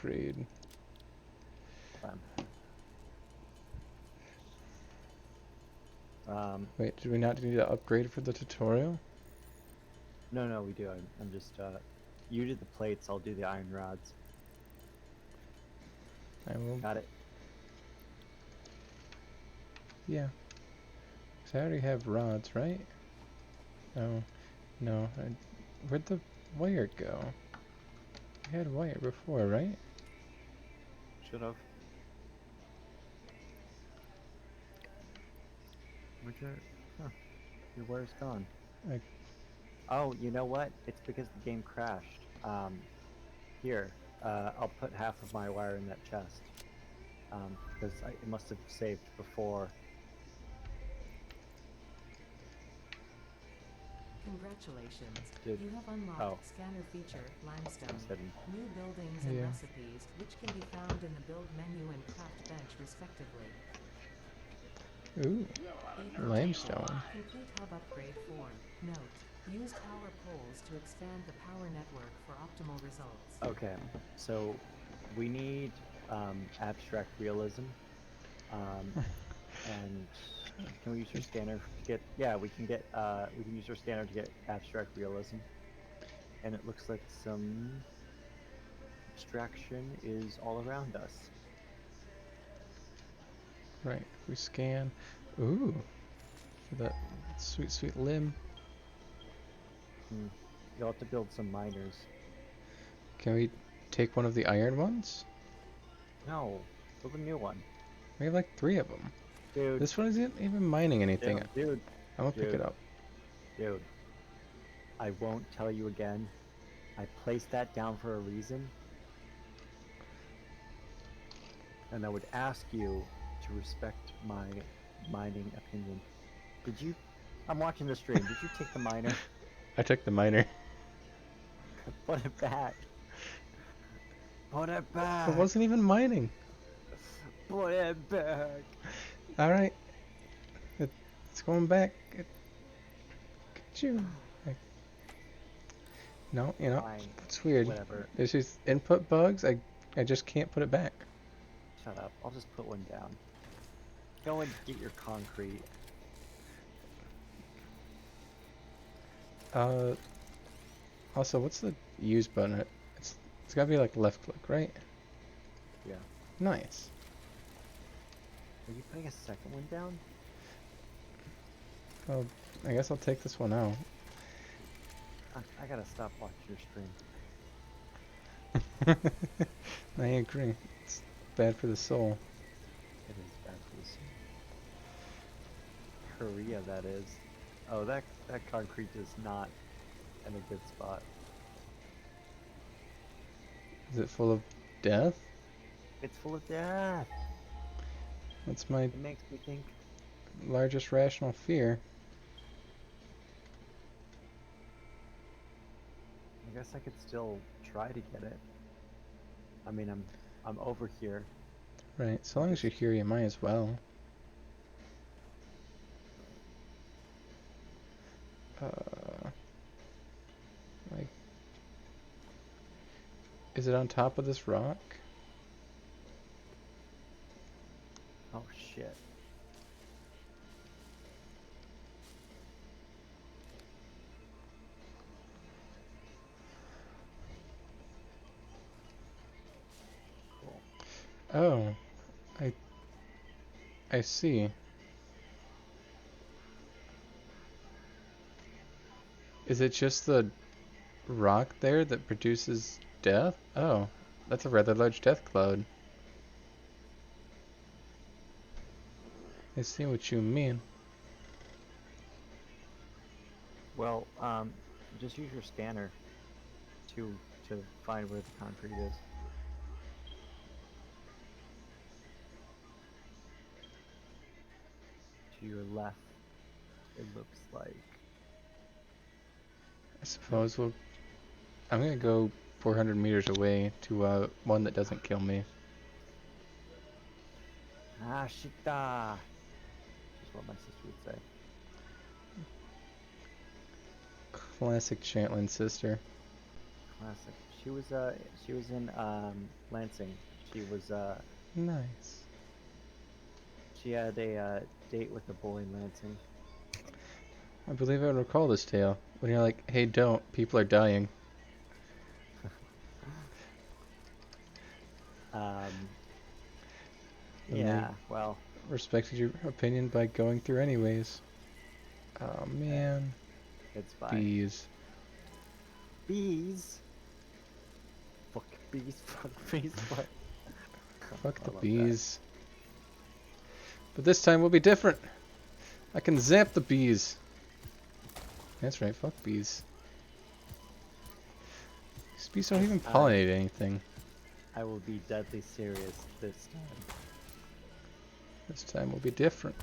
upgrade. Wait, did we not need to upgrade for the tutorial? No, we do. I'm just, you do the plates, I'll do the iron rods. I will. Got it? Yeah. 'Cause I already have rods, right? Oh, no. Where'd the wire go? We had wire before, right? Should have. Where'd your, huh, your wire's gone. I, Oh, you know what? It's because the game crashed. Here, I'll put half of my wire in that chest. Because it must have saved before. Congratulations. Dude. You have unlocked Scanner Feature, Limestone. New buildings and Yeah. recipes, which can be found in the Build menu and Craft bench, respectively. ooh, limestone. Complete hub upgrade 4. Note. Use tower poles to expand the power network for optimal results. Okay, so we need abstract realism. And can we use your scanner to get? Yeah, we can use our scanner to get abstract realism. And it looks like some abstraction is all around us. Right, if we scan. Ooh, for that sweet, sweet limb. You'll have to build some miners. Can we take one of the iron ones? No, build a new one. We have like 3 of them. Dude. This one isn't even mining anything. Dude. I'm gonna pick it up. Dude. I won't tell you again. I placed that down for a reason. And I would ask you to respect my mining opinion. Did you? I'm watching the stream. Did you take the miner? I took the miner. Put it back. Put it back. It wasn't even mining. Put it back. Alright. It's going back. Get you. No, you know, Fine. it's weird. Whatever. There's these input bugs. I just can't put it back. Shut up. I'll just put one down. Go and get your concrete. Also, what's the use button? It's gotta be like left click, right? Yeah. Nice. Are you putting a second one down? Well, I guess I'll take this one out. I gotta stop watching your stream. I agree. It's bad for the soul. It is bad for the Korea, that is. Oh, that concrete is not in a good spot. Is it full of death? It's full of death. That's my It makes me think. largest rational fear. I guess I could still try to get it. I mean, I'm over here. Right, so long as you're here, you might as well. Like, is it on top of this rock? Oh shit. Cool. Oh, I see. Is it just the rock there that produces death? Oh, that's a rather large death cloud. I see what you mean. Well, just use your scanner to find where the concrete is. To your left, it looks like. I suppose I'm gonna go 400 meters away to one that doesn't kill me. Ashita! Which is what my sister would say. Classic Chantlin sister. Classic she was in Lansing. She was Nice. she had a date with a boy in Lansing. I believe I recall this tale. When you're like, hey, don't. People are dying. Um, And they yeah, well, respected your opinion by going through anyways. Oh, man. it's fine. Bees. Bees. Fuck bees. Fuck bees. Fuck. Fuck I the love that. bees. But this time will be different. I can zap the bees. That's right, fuck bees. These bees don't even pollinate anything. I will be deadly serious this This time will be different.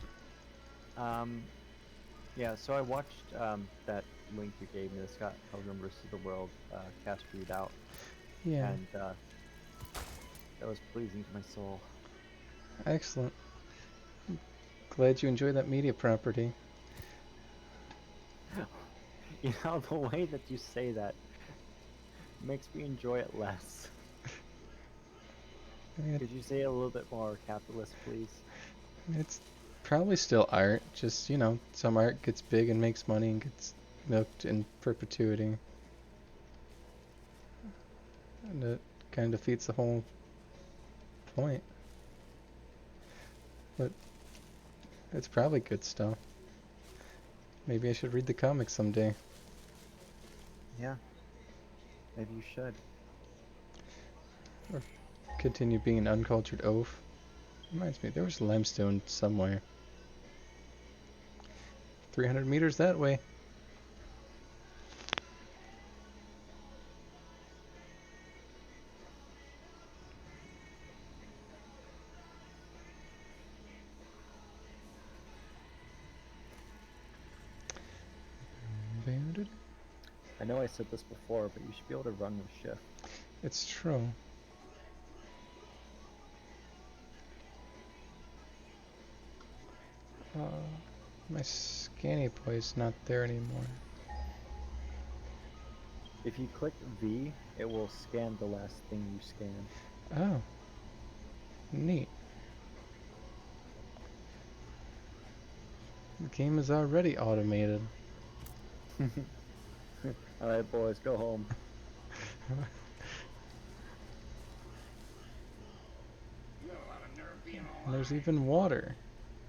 time. Yeah, so I watched that link you gave me, the Scott Pilgrim vs. the World cast readout, Yeah, and that was pleasing to my soul. excellent. Glad you enjoy that media property. You know, the way that you say that makes me enjoy it less. I mean, Could you say it a little bit more capitalist, please? it's probably still art, just, you know, some art gets big and makes money and gets milked in perpetuity. And it kind of defeats the whole point. But it's probably good stuff. Maybe I should read the comics someday. Yeah. Maybe you should. Continue being an uncultured oaf. Reminds me, there was limestone somewhere. 300 meters that way. I know I said this before, but you should be able to run with shift. It's true. My scanny boy's not there anymore. If you click V, it will scan the last thing you scan. Oh. Neat. The game is already automated. Alright, boys, go home. And there's even water.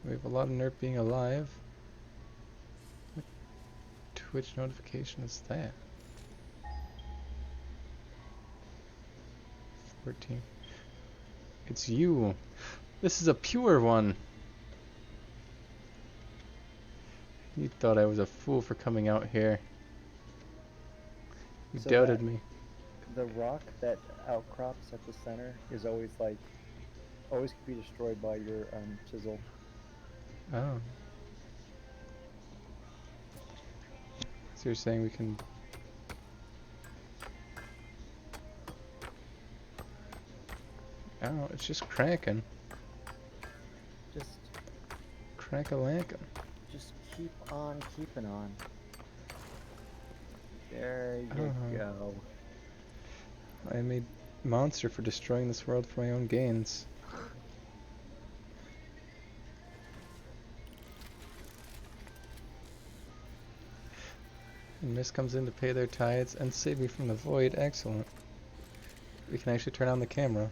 We have a lot of nerf being alive. What Twitch notification is that? 14. It's you. This is a pure one. You thought I was a fool for coming out here. You So doubted that- me. The rock that outcrops at the center is always always can be destroyed by your chisel. Oh. So you're saying we can... Oh, it's just cracking. Just Crack-a-lackin'. Just keep on keeping on. There you Uh-huh. go. I am a monster for destroying this world for my own gains. And Mist comes in to pay their tithes and save me from the void. Excellent. We can actually turn on the camera.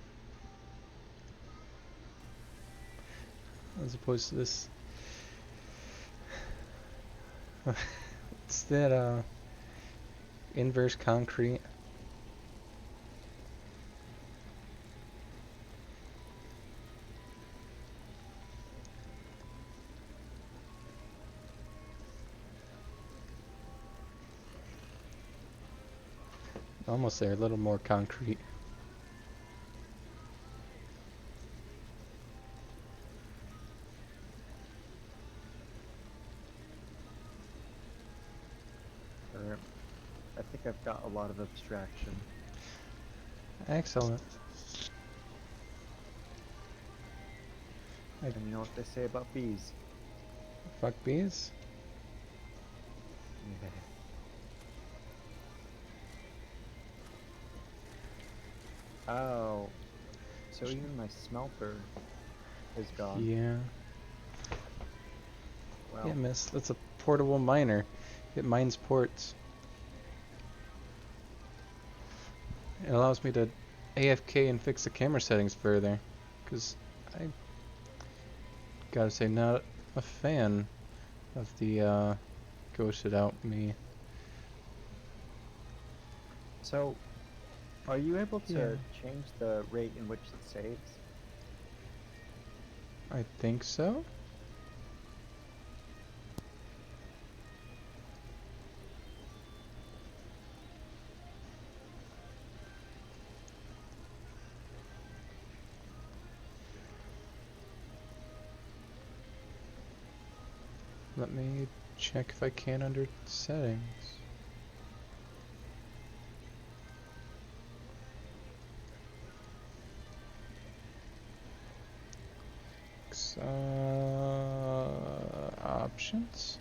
As opposed to this... It's that, inverse concrete. Almost there, a little more concrete. I think I've got a lot of abstraction. Excellent. And you know what they say about bees? Fuck bees? Oh, so even my smelter is gone. Yeah. Well, Yeah, miss. That's a portable miner. It mines ports. It allows me to AFK and fix the camera settings further. Because I gotta say, not a fan of the ghosted out me. so are you able Yeah. to change the rate in which it saves? I think so. Let me check if I can under settings. Options.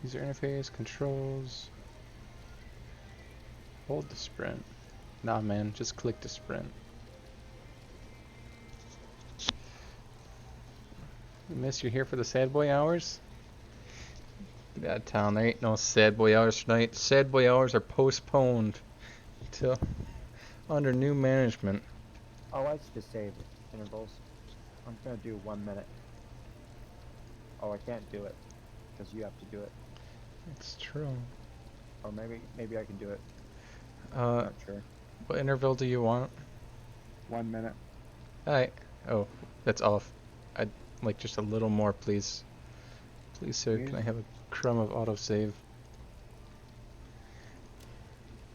User interface, controls. Hold the sprint. Nah, man, just click the sprint. Miss, you here for the sad boy hours? Get out of town. There ain't no sad boy hours tonight. Sad boy hours are postponed till under new management. Oh, I should just save intervals. I'm gonna do 1 minute. Oh, I can't do it because you have to do it. It's true. Or maybe I can do it. Uh, Not sure. what interval do you want? 1 minute. Alright. Oh, that's off. I'd like just a little more, please. Please, sir, can I have a crumb of autosave?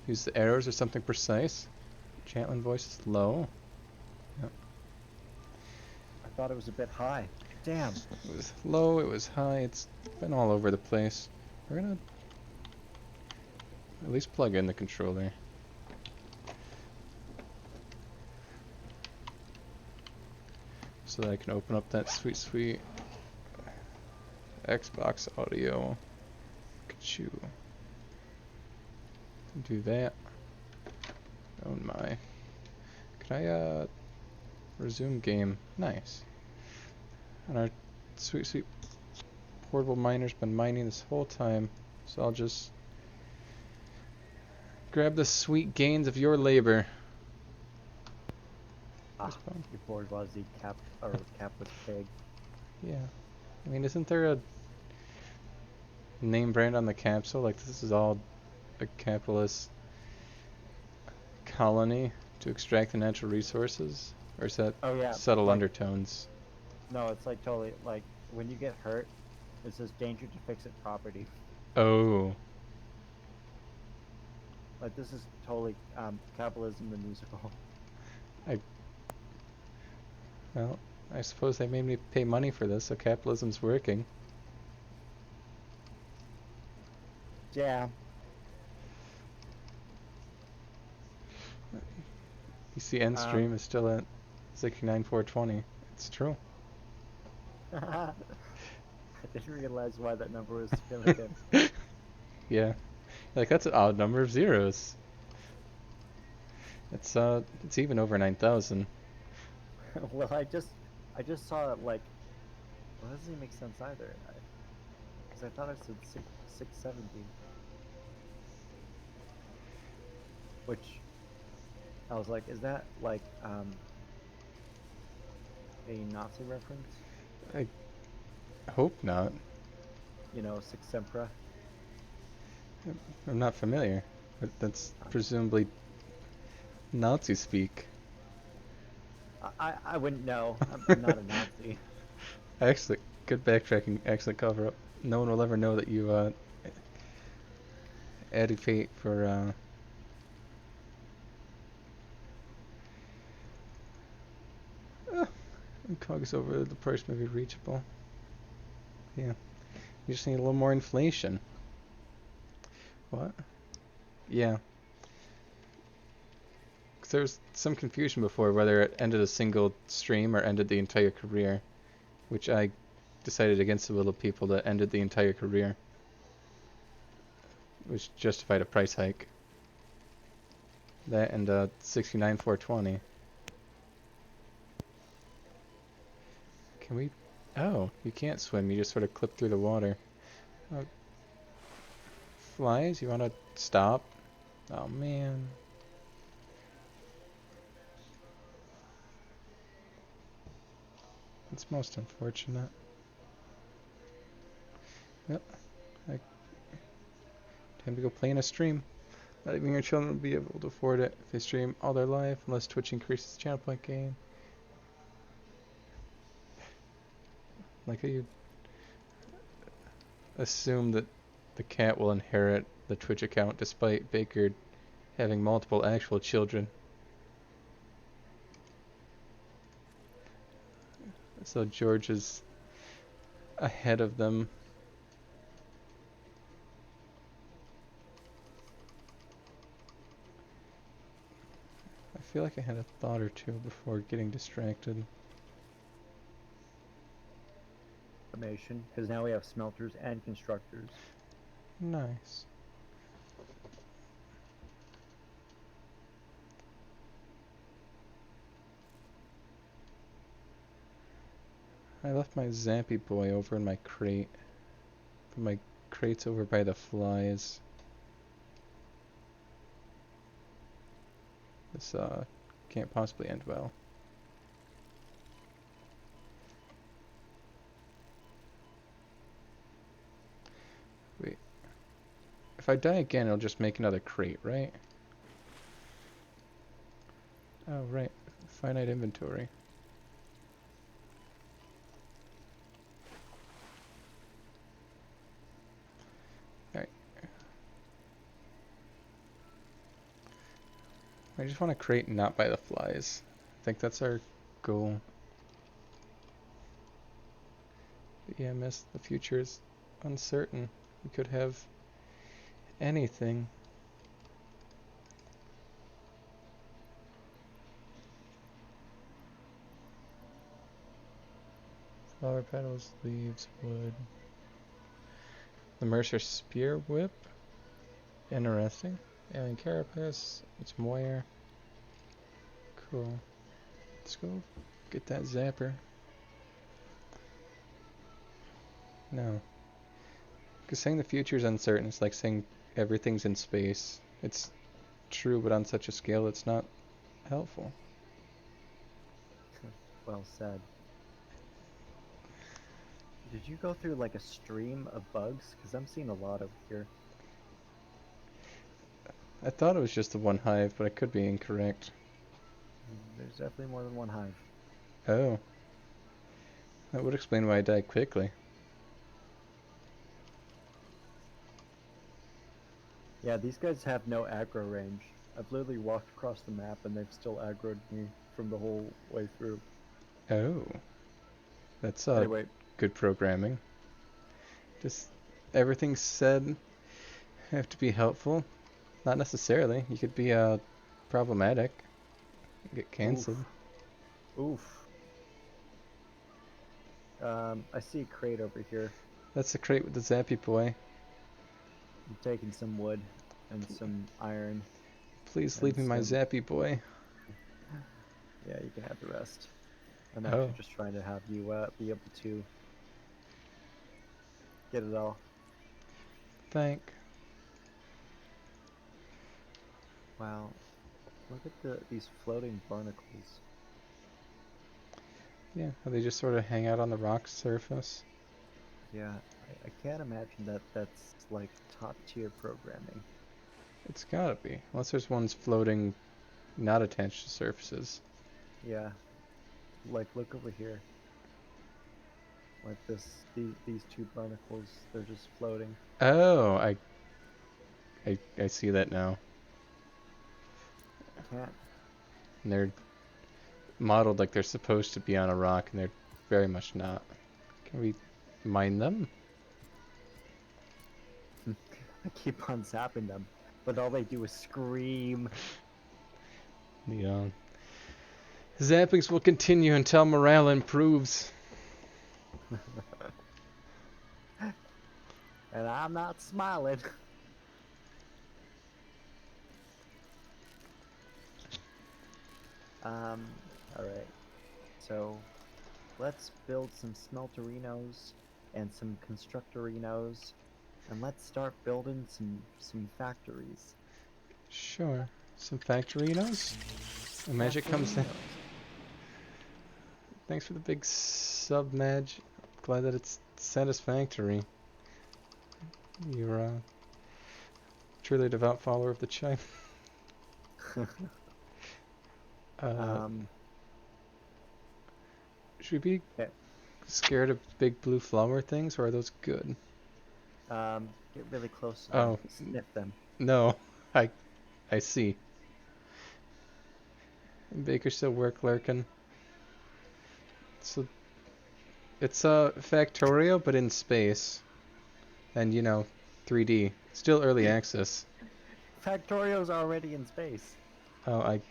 Use the arrows or something precise. Chantlin voice is low. Yep. I thought it was a bit high. Damn. It was low, it was high, it's been all over the place. We're gonna at least plug in the controller. So that I can open up that sweet, sweet Xbox audio. Ka-choo. Do that. Oh my. Can I resume game? Nice. And our sweet, sweet portable miner's been mining this whole time, so I'll just grab the sweet gains of your labor. Ah, Respawn. your bourgeoisie capitalist pig. Yeah. I mean, isn't there a name brand on the capsule? Like, this is all a capitalist colony to extract the natural resources? Or is that Oh yeah. subtle like- undertones? No, it's like totally like when you get hurt, it says danger to fix it property. Oh. Like this is totally capitalism the musical. Well, I suppose they made me pay money for this, so capitalism's working. Yeah. You see, end stream is still at 69,420. It's true. I didn't realize why that number was significant. Yeah. Like, that's an odd number of zeros. It's even over 9,000. Well, I just saw it like, well, that doesn't even make sense either. Because I thought I said 670. Which, I was like, is that like, a Nazi reference? I hope not. You know, Six Sempra? I'm not familiar. But that's presumably Nazi speak. I wouldn't know. I'm not a Nazi. Excellent. Good backtracking. Excellent cover up. No one will ever know that you advocate for cogs over the price may be reachable. Yeah. You just need a little more inflation. What? Yeah. 'Cause there was some confusion before whether it ended a single stream or ended the entire career, which I decided against the will of people that ended the entire career, which justified a price hike. That and 69 420. Can we? Oh, you can't swim. You just sort of clip through the water. Oh. Flies, you want to stop? Oh man. It's most unfortunate. Yep. Time to go play in a stream. Not even your children will be able to afford it if they stream all their life, unless Twitch increases the channel point gain. Like how you assume that the cat will inherit the Twitch account despite Baker having multiple actual children. So George is ahead of them. I feel like I had a thought or two before getting distracted. Because now we have smelters and constructors. Nice. I left my Zappy boy over in my crate. But my crate's over by the flies. This can't possibly end well. Wait. If I die again, it'll just make another crate, right? Oh, right. Finite inventory. Alright. I just want to crate not by the flies. I think that's our goal. But yeah, miss. The future is uncertain. We could have anything. Flower petals, leaves, wood. The Mercer Spear Whip. Interesting. Alien Carapace. It's Moyer. Cool. Let's go get that zapper. No. Because saying the future is uncertain is like saying everything's in space. It's true, but on such a scale, it's not helpful. Well said. Did you go through like a stream of bugs? Because I'm seeing a lot over here. I thought it was just the one hive, but I could be incorrect. There's definitely more than one hive. Oh. That would explain why I died quickly. Yeah, these guys have no aggro range. I've literally walked across the map and they've still aggroed me from the whole way through. Oh. That's Anyway, good programming. Just everything's said have to be helpful. Not necessarily. You could be problematic. Get cancelled. oof. I see a crate over here. That's the crate with the Zappy boy. I'm taking some wood and some iron. Please leave me my Zappy boy. Yeah, you can have the rest. I'm actually just trying to have you be able to get it all. Thank. Wow, look at these floating barnacles. Yeah, they just sort of hang out on the rock surface. Yeah, I can't imagine that that's like top tier programming. It's gotta be, unless there's ones floating not attached to surfaces. Yeah, like look over here. Like these two barnacles, they're just floating. Oh, I see that now. Can't. And they're modeled like they're supposed to be on a rock, and they're very much not. Can we mine them? I keep on zapping them, but all they do is scream. The zappings will continue until morale improves. And I'm not smiling. Alright. So, let's build some smelterinos and some constructorinos, and let's start building some factories. Sure. Some factorinos? And magic comes in. Factorinos. Thanks for the big sub, Madge. Glad that it's satisfactory. You're a truly devout follower of the chime. Should we be Okay. scared of big blue flower things, or are those good? Get really close to Oh. them, sniff them. No, I see. Baker still work lurking. So it's a Factorio, but in space, and 3D. Still early access. Factorio's already in space. Oh, I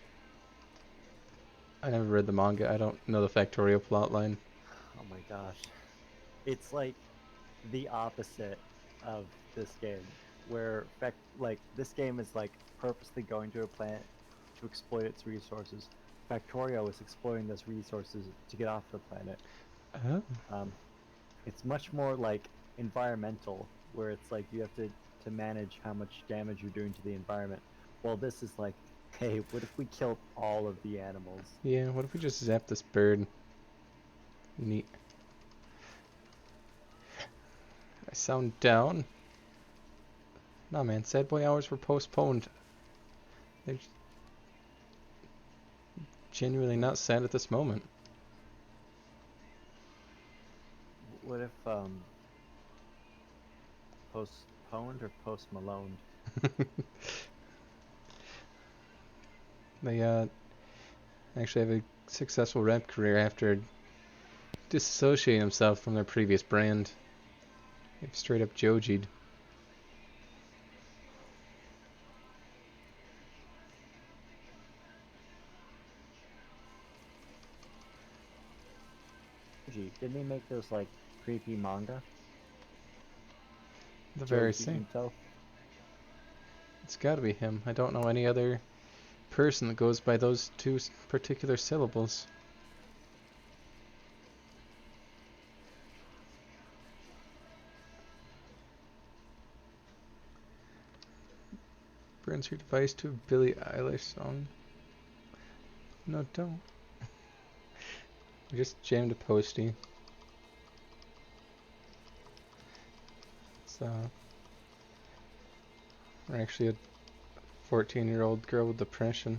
never read the manga. I don't know the Factorio plotline. Oh my gosh. It's like the opposite of this game, where this game is like purposely going to a planet to exploit its resources. Factorio is exploiting those resources to get off the planet. Oh. It's much more like environmental, where it's like you have to manage how much damage you're doing to the environment. Well, this is like, hey, what if we killed all of the animals? Yeah, what if we just zap this bird? Neat. I sound down. Nah, man, sad boy hours were postponed. They're genuinely not sad at this moment. What if postponed or post-maloned? They actually have a successful rap career after disassociating themselves from their previous brand. They've straight up Joji'd. Gee, didn't he make those like creepy manga? The very Joji same. Ito? It's gotta be him. I don't know any other person that goes by those two particular syllables. Burns your device to a Billie Eilish song. No, don't. I just jammed a postie. So, we're actually a 14-year-old girl with depression.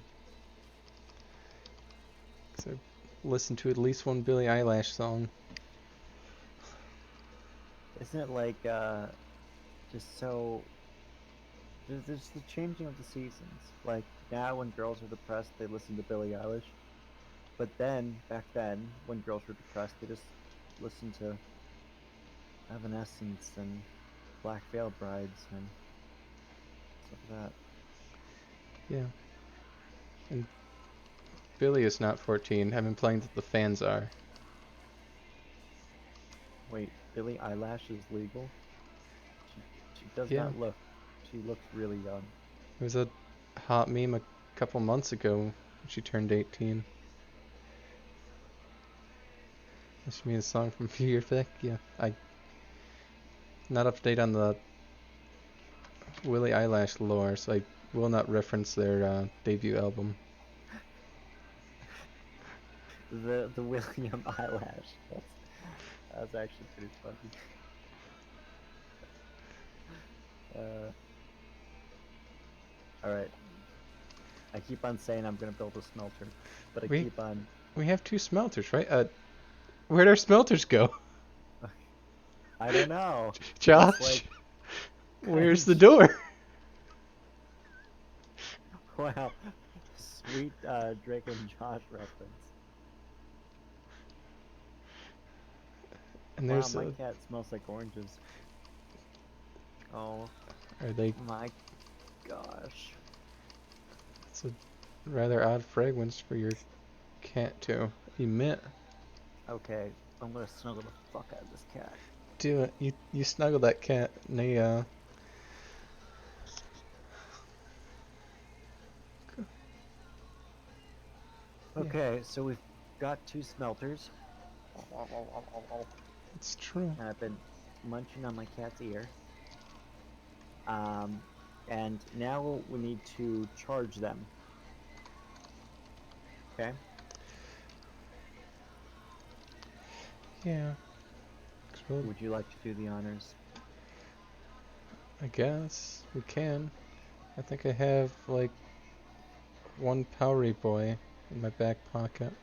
So I listened to at least one Billie Eilish song. Isn't it like just so? There's the changing of the seasons. Like now, when girls are depressed, they listen to Billie Eilish. But then, back then, when girls were depressed, they just listened to Evanescence and Black Veil Brides and stuff like that. Yeah. And Billie is not 14. I'm implying that the fans are. Wait, Billie Eilish is legal? She does Yeah. not look. She looks really young. It was a hot meme a couple months ago when she turned 18. This should be a song from a few years back. Yeah, not up to date on the Willie Eilish lore, so I will not reference their debut album. The William Eyelash. That's actually pretty funny. Alright. I keep on saying I'm gonna build a smelter, but I keep on... We have 2 smelters, right? Where'd our smelters go? I don't know. Josh? Like... Where's the door? Wow. Sweet Drake and Josh reference. And Wow, there's my cat smells like oranges. Oh Are they... my gosh. It's a rather odd fragrance for your cat to emit. Okay, I'm gonna snuggle the fuck out of this cat. Do it. You snuggle that cat and they Okay, so we've got 2 smelters. It's true. And I've been munching on my cat's ear. And now we need to charge them. Okay? Yeah. 'Cause we'll- Would you like to do the honors? I guess we can. I think I have like one Powery Boy in my back pocket.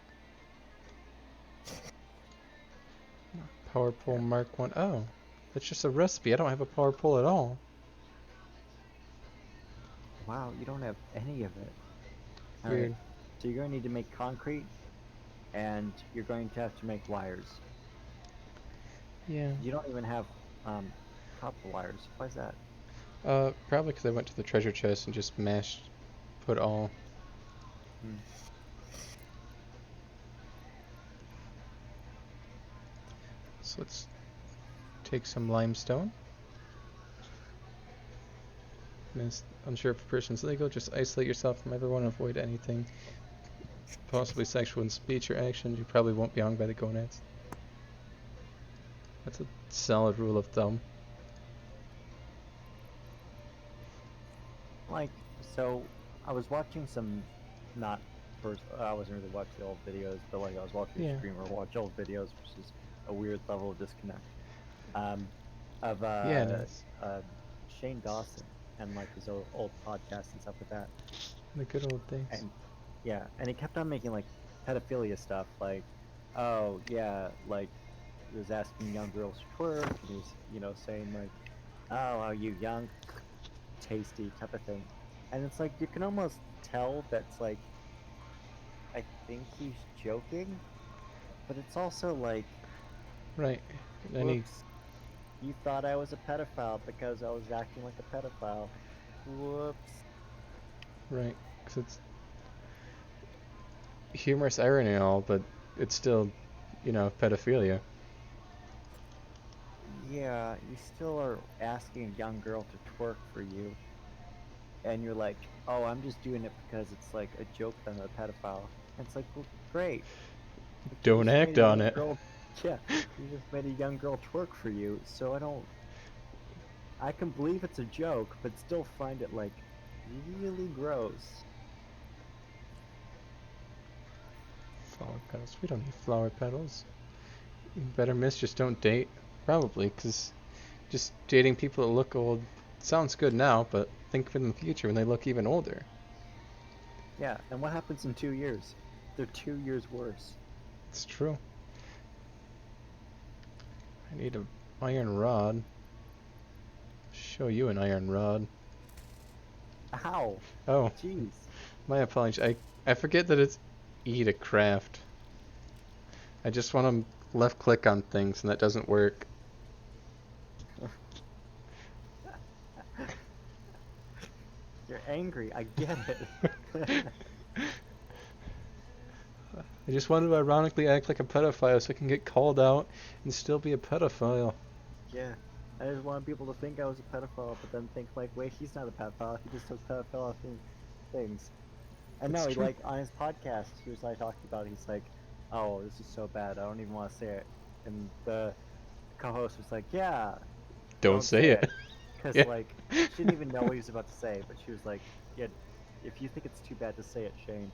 Power Pole Mark 1. Oh, that's just a recipe. I don't have a power pole at all. Wow, you don't have any of it. Weird. Alright, so you're going to need to make concrete, and you're going to have to make wires. Yeah. You don't even have copper wires. Why is that? Probably because I went to the treasure chest and just mashed, put all. Hmm. So let's take some limestone. Unsure if a person's legal, just isolate yourself from everyone, avoid anything possibly sexual in speech or action. You probably won't be hung by the gonads. That's a solid rule of thumb. Like, so I was watching some, not first, I wasn't really watching the old videos, but like I was watching a streamer watch old videos, which is a weird level of disconnect. Of Yeah, it is. Shane Dawson and like his old podcasts and stuff like that. The good old days. And yeah, and he kept on making like pedophilia stuff, like, oh yeah, like he was asking young girls to twerk, and he was, you know, saying like, oh, are you young, tasty type of thing, and it's like you can almost tell that's like, I think he's joking, but it's also like, Right. And he, whoops, you thought I was a pedophile because I was acting like a pedophile. Whoops. right. Because it's humorous irony and all, but it's still, you know, pedophilia. Yeah, you still are asking a young girl to twerk for you, and you're like, oh, I'm just doing it because it's like a joke that I'm a pedophile. And it's like, well, great. But you Don't just act made a on young it. girl- yeah, you just made a young girl twerk for you, so I can believe it's a joke, but still find it like really gross. Flower petals. We don't need flower petals. You better miss, just don't date. Probably, because just dating people that look old sounds good now, but think of it in the future when they look even older. Yeah, and what happens in 2 years? They're 2 years worse. It's true. I need an iron rod. Show you an iron rod. Ow! Oh, Jeez. my apologies. I forget that it's E to craft. I just want to left click on things and that doesn't work. You're angry, I get it. I just want to ironically act like a pedophile so I can get called out and still be a pedophile. Yeah. I just wanted people to think I was a pedophile, but then think like, wait, he's not a pedophile, he just took pedophile things. And That's no, he true. like, on his podcast, he was like talking about it, he's like, oh, this is so bad, I don't even want to say it. And the co-host was like, yeah, Don't say it. Because, Yeah. like, she didn't even know what he was about to say, but she was like, yeah, if you think it's too bad to say it, Shane,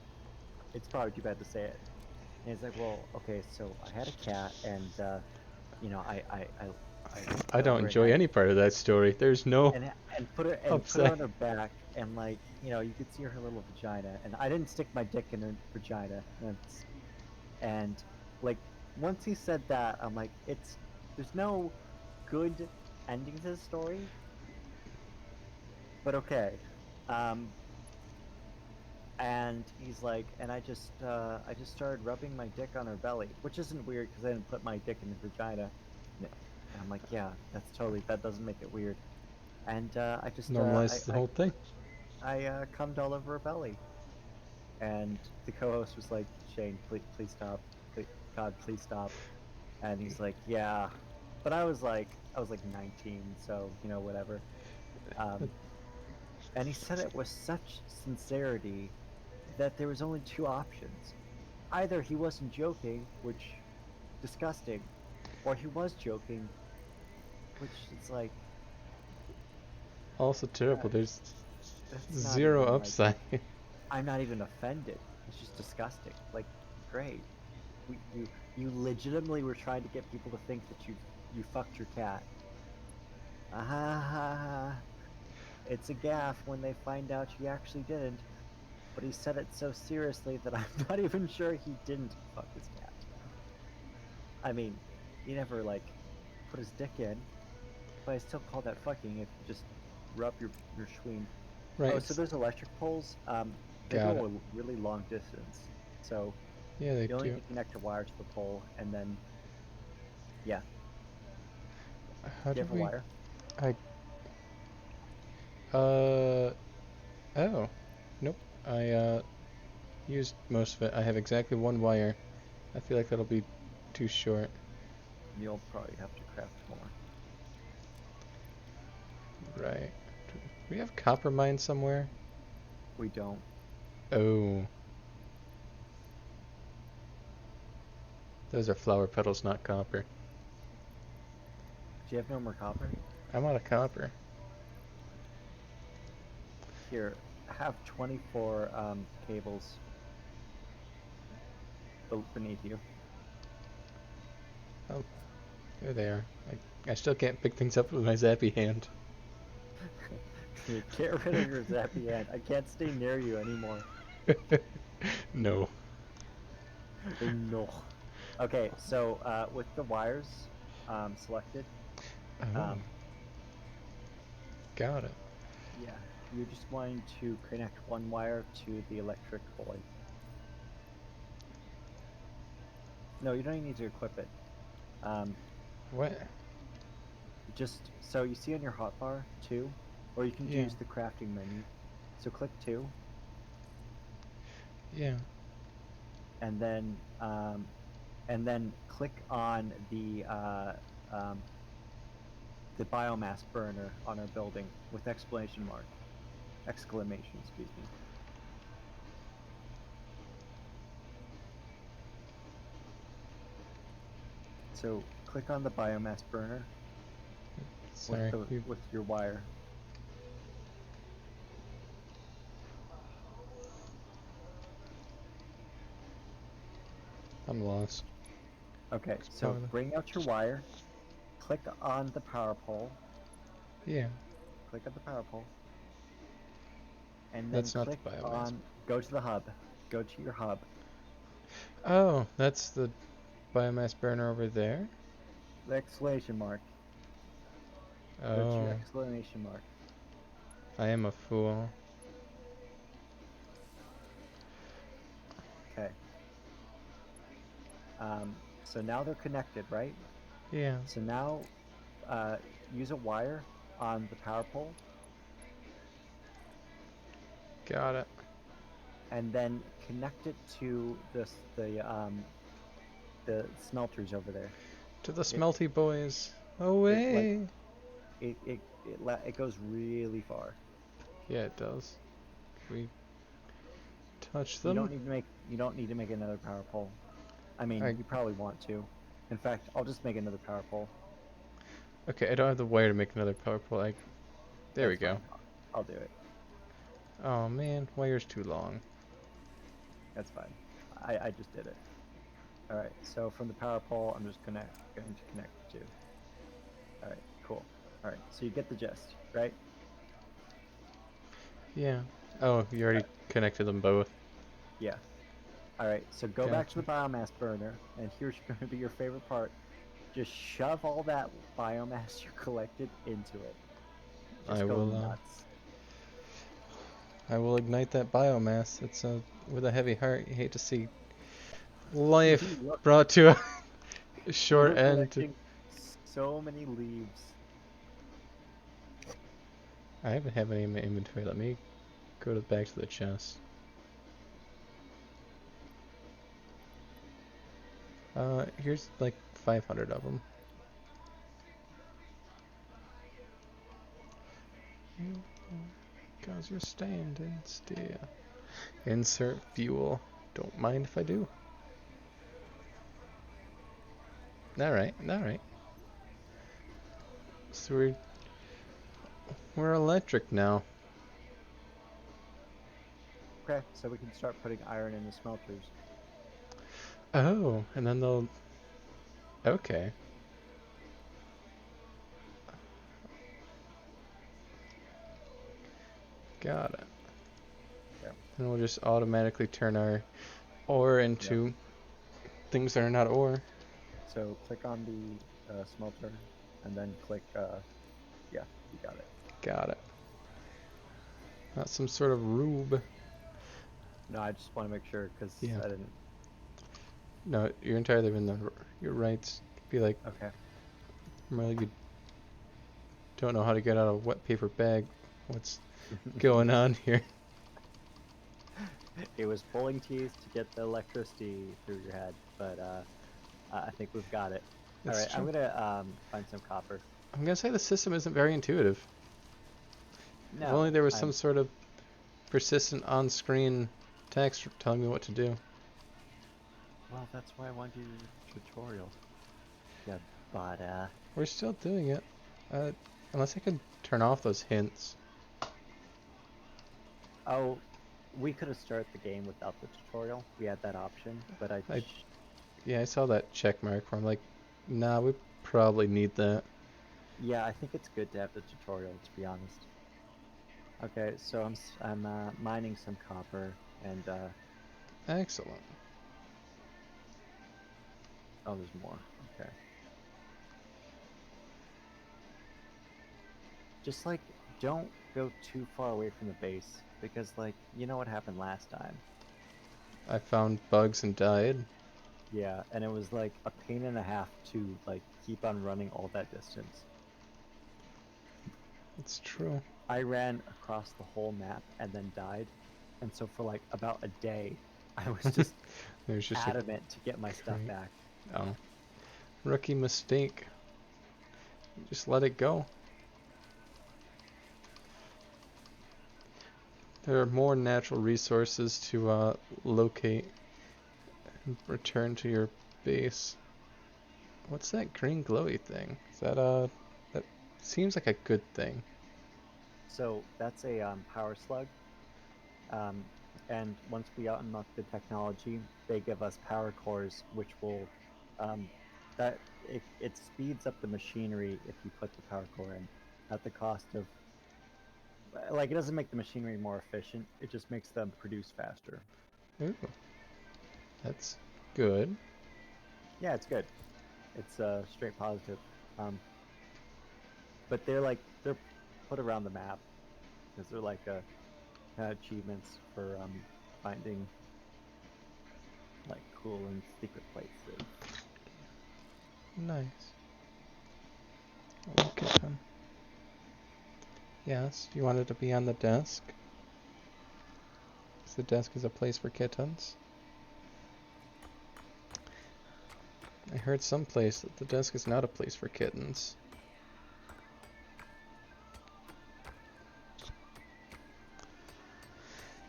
it's probably too bad to say it. And he's like, well, okay, so I had a cat, and, you know, I don't enjoy any part of that story. There's no and put her upset. on her back, and like, you know, you could see her little vagina, and I didn't stick my dick in her vagina, and like, once he said that, I'm like, there's no good ending to the story, but okay, and he's like, and I just started rubbing my dick on her belly, which isn't weird because I didn't put my dick in the vagina. And I'm like, yeah, that doesn't make it weird. And I just Normalize the whole thing. I cummed all over her belly. And the co-host was like, Shane, please stop. God, please stop. And he's like, yeah. But I was like 19, so, you know, whatever. And he said it with such sincerity that there was only 2 options. either he wasn't joking, which disgusting, or he was joking, which is like Also terrible. uh, There's that's not zero even like upside. I'm not even offended. It's just disgusting. Like, great. You legitimately were trying to get people to think that you fucked your cat. Ah ha ha ha. It's a gaffe when they find out you actually didn't. But he said it so seriously that I'm not even sure he didn't fuck his cat. I mean, he never like put his dick in, but I still call that fucking if you just rub your schween. Right. Oh, so there's electric poles. They Got go it. a really long distance. So Yeah, they you'll need do. to connect a wire to the pole, and then yeah, How do you do have a we? wire? I. Oh. Nope. I used most of it. I have exactly one wire. I feel like that'll be too short. You'll probably have to craft more. Right. Do we have copper mine somewhere? We don't. Oh. Those are flower petals, not copper. Do you have no more copper? I'm out of copper. Here, I have 24 cables beneath you. Oh, there they are. I still can't pick things up with my zappy hand. Get rid of your zappy hand. I can't stay near you anymore. No. No. Okay, so with the wires selected, Oh, got it. yeah, you're just wanting to connect one wire to the electric boy. No, you don't even need to equip it. Um, What? just so you see on your hotbar 2, or you can Yeah. use the crafting menu. So click 2, Yeah. and then click on the biomass burner on our building with exclamation, excuse me. So click on the biomass burner Sorry. with your wire. I'm lost. Okay, so Probably. bring out your wire, click on the power pole, Yeah. click on the power pole, and then That's not the click biomass. on, go to the hub, go to your hub, Oh, that's the biomass burner over there? the exclamation mark, go to your Oh, exclamation mark. I am a fool. Okay. So now they're connected, right? Yeah. So now use a wire on the power pole, Got it. and then connect it to the smelters over there. To the It smelty boys. it like Away! it goes really far. Yeah, it does. Can we touch You them? don't need to make another power pole. I mean, I you probably want to. In fact, I'll just make another power pole. Okay, I don't have the wire to make another power pole. There we That's go. fine. I'll do it. Oh man, wire's too long. That's fine. I just did it. All right. So from the power pole, I'm just going to connect the two. All right. Cool. All right. So you get the gist, right? Yeah. Oh, you already connected them both. Yeah. All right. So go back to Gotcha. the biomass burner, and here's going to be your favorite part. Just shove all that biomass you collected into it. Just go nuts. I will ignite that biomass. It's with a heavy heart. You hate to see life Look, brought to a short you're end. collecting so many leaves. I haven't have any in my inventory. Let me go back to the chest. Here's like 500 of them. Cause you're standing still. Insert fuel. Don't mind if I do. Alright, alright. So we're electric now. Okay, so we can start putting iron in the smelters. Oh, and then they'll... Okay. Got it. Yeah. And we'll just automatically turn our ore into things that are not ore. So click on the smelter, and then click. Yeah, you got it. Got it. Not some sort of rube. No, I just want to make sure because Yeah. I didn't. No, you're entirely in your rights. Be like, Okay. well, you don't know how to get out of a wet paper bag. What's going on here? It was pulling teeth to get the electricity through your head, but I think we've got it. All It's right, I'm true. gonna find some copper. I'm gonna say the system isn't very intuitive. No, If only there was I'm- some sort of persistent on-screen text telling me what to do. Well, that's why I wanted you to do the tutorial. Yeah, but We're still doing it. Unless I can turn off those hints. oh, we could have started the game without the tutorial. We had that option, but Yeah, I saw that check mark where I'm like, nah, we probably need that. yeah, I think it's good to have the tutorial, to be honest. Okay, so I'm mining some copper, and Excellent. oh, there's more. Okay. Just like don't go too far away from the base because like you know what happened last time. I found bugs and died. Yeah, and it was like a pain and a half to like keep on running all that distance. It's true. I ran across the whole map and then died. And so for like about a day, I was just There's just adamant to get my stuff crate. back. Oh. Rookie mistake. Just let it go. There are more natural resources to locate and return to your base. What's that green glowy thing? Is that seems like a good thing. So that's a power slug. Um, and once we unlock the technology, they give us power cores, which will um, it speeds up the machinery if you put the power core in, at the cost of like it doesn't make the machinery more efficient. It just makes them produce faster. Ooh. That's good. Yeah, it's good. It's straight positive. But they're put around the map because they're like achievements for finding like cool and secret places. Nice. Look at them. Yes, you wanted to be on the desk? 'Cause the desk is a place for kittens. I heard someplace that the desk is not a place for kittens.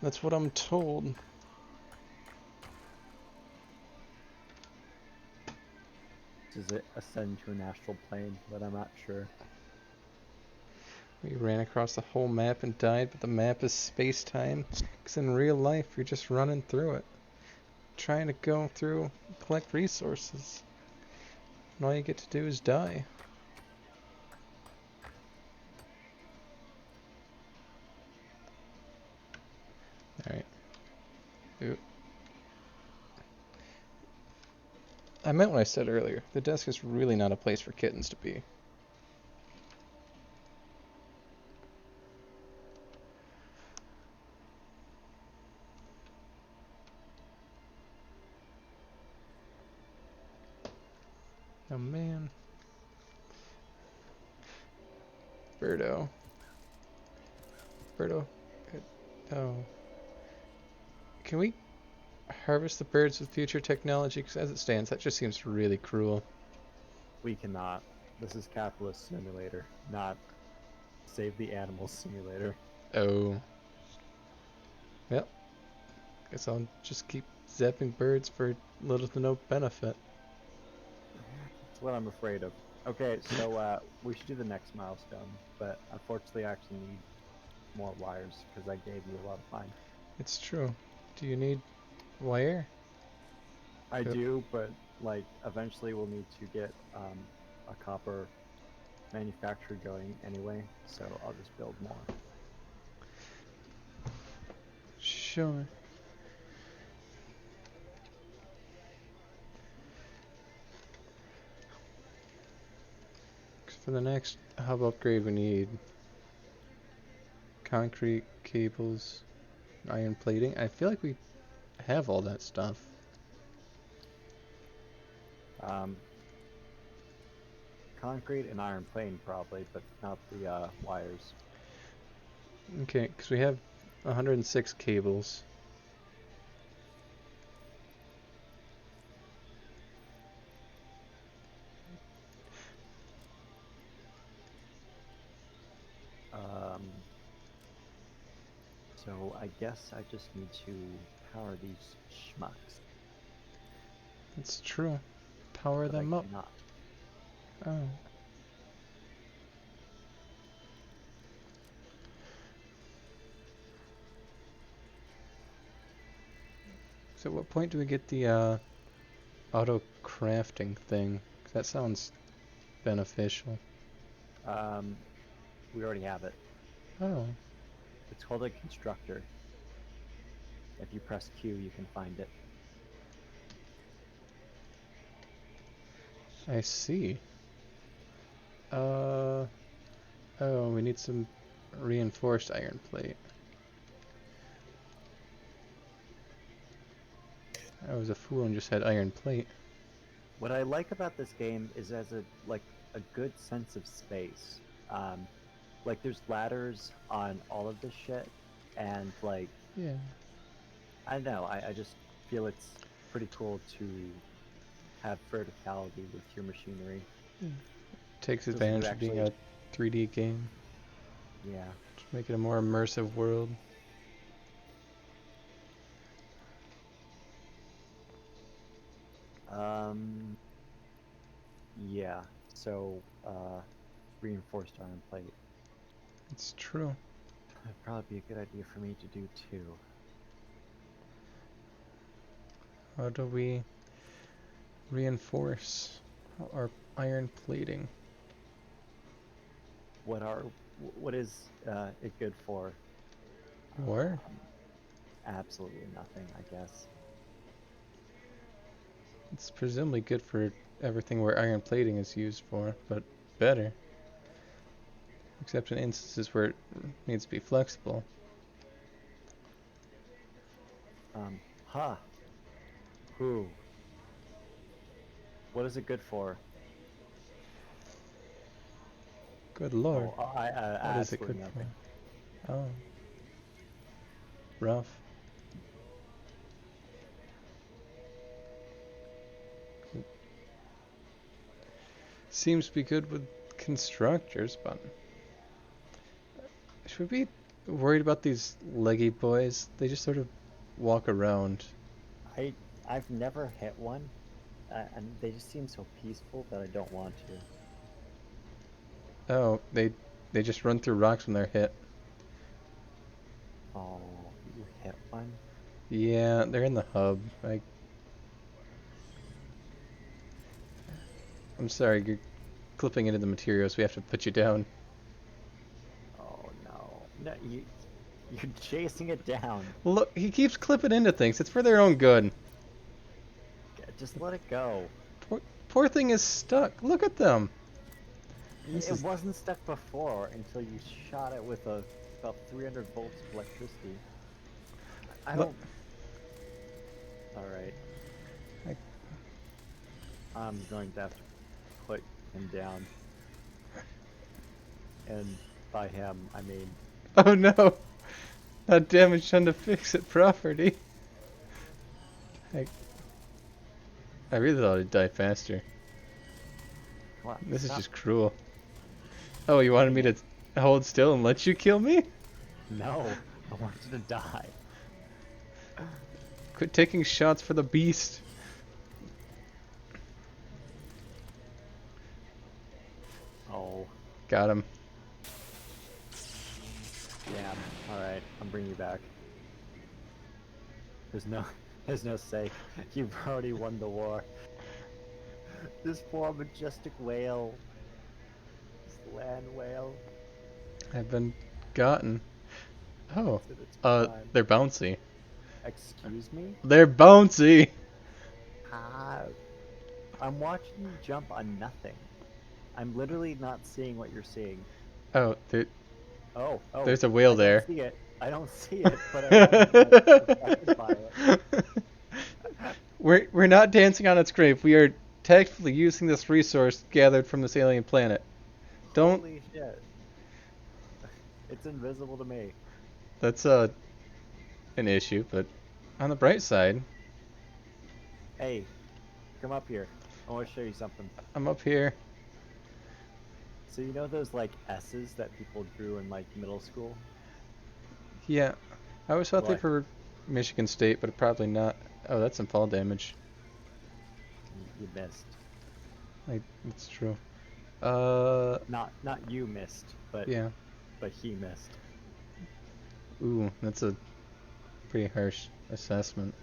That's what I'm told. Does it ascend to an astral plane? But I'm not sure. We ran across the whole map and died, but the map is space-time. Because in real life, you're just running through it. Trying to go through, collect resources. And all you get to do is die. Alright. Ooh. I meant what I said earlier. The desk is really not a place for kittens to be. Oh man. Birdo. Birdo. Oh. Can we harvest the birds with future technology? Because as it stands, that just seems really cruel. We cannot. This is capitalist simulator, not save the animals simulator. Oh. Well, guess I'll just keep zapping birds for little to no benefit. what I'm afraid of. Okay, so we should do the next milestone, but unfortunately, I actually need more wires because I gave you a lot of mine. It's true. Do you need wire? I Yep. do, but like eventually we'll need to get a copper manufacturer going anyway, so I'll just build more. Sure. For the next hub upgrade, we need concrete cables, iron plating. I feel like we have all that stuff. Concrete and iron plating probably, but not the wires. Okay, because we have 106 cables. So I guess I just need to power these schmucks. It's true. Power But I them up. cannot. Oh. So at what point do we get the auto crafting thing? 'Cause that sounds beneficial. We already have it. Oh. It's called a constructor. If you press Q, you can find it. I see. Oh, we need some reinforced iron plate. I was a fool and just had iron plate. What I like about this game is as a good sense of space. Like there's ladders on all of this shit, and like Yeah. I don't know, I just feel it's pretty cool to have verticality with your machinery. Takes This is advantage of being a actually- 3D game. Yeah. Just make it a more immersive world. Yeah. So reinforced iron plate. It's true. That'd probably be a good idea for me to do too. How do we reinforce our iron plating? What is it good for? Where? Absolutely nothing, I guess. It's presumably good for everything where iron plating is used for, but better. Except in instances where it needs to be flexible. Huh. Who? What is it good for? Good lord. Oh, I What is it absolutely good nothing. for? Oh. Rough. Seems to be good with constructors, but should we be worried about these leggy boys? They just sort of walk around. I've never hit one, and they just seem so peaceful that I don't want to. Oh, they just run through rocks when they're hit. Oh, you hit one? Yeah, they're in the hub. I'm sorry, you're clipping into the materials. We have to put you down. Oh no, no, you're chasing it down. Look, he keeps clipping into things. It's for their own good. Just let it go. Poor thing is stuck. Look at them. This It is- wasn't stuck before until you shot it with about 300 volts of electricity. I Look- don't. All right. I- I'm going to have to put him down. And by him, I mean. Oh no! Not damage done to fix it property. I really thought it'd die faster. Come on, This is stop. just cruel. Oh, you wanted me to hold still and let you kill me? No, I want you to die. Quit taking shots for the beast. Oh, Got him. damn. Alright, I'm bringing you back. There's no, there's no sake. You've already won the war. This poor majestic whale. This land whale. I've been gotten. Oh, It's in its prime. they're bouncy. Excuse me? They're bouncy. Ah, I'm watching you jump on nothing. I'm literally not seeing what you're seeing. Oh, Oh, there's a whale I there. don't see it. I don't see it, but I'm affected by it. We're not dancing on its grave. We are tactfully using this resource gathered from this alien planet. Don't. Holy shit. It's invisible to me. That's an issue, but on the bright side, Hey, come up here. I want to show you something. I'm up here. So you know those like S's that people drew in like middle school? Yeah, I always thought they What? were Michigan State, but probably not. Oh, that's some fall damage. You missed. That's true. Not you missed, but Yeah. but he missed. Ooh, that's a pretty harsh assessment.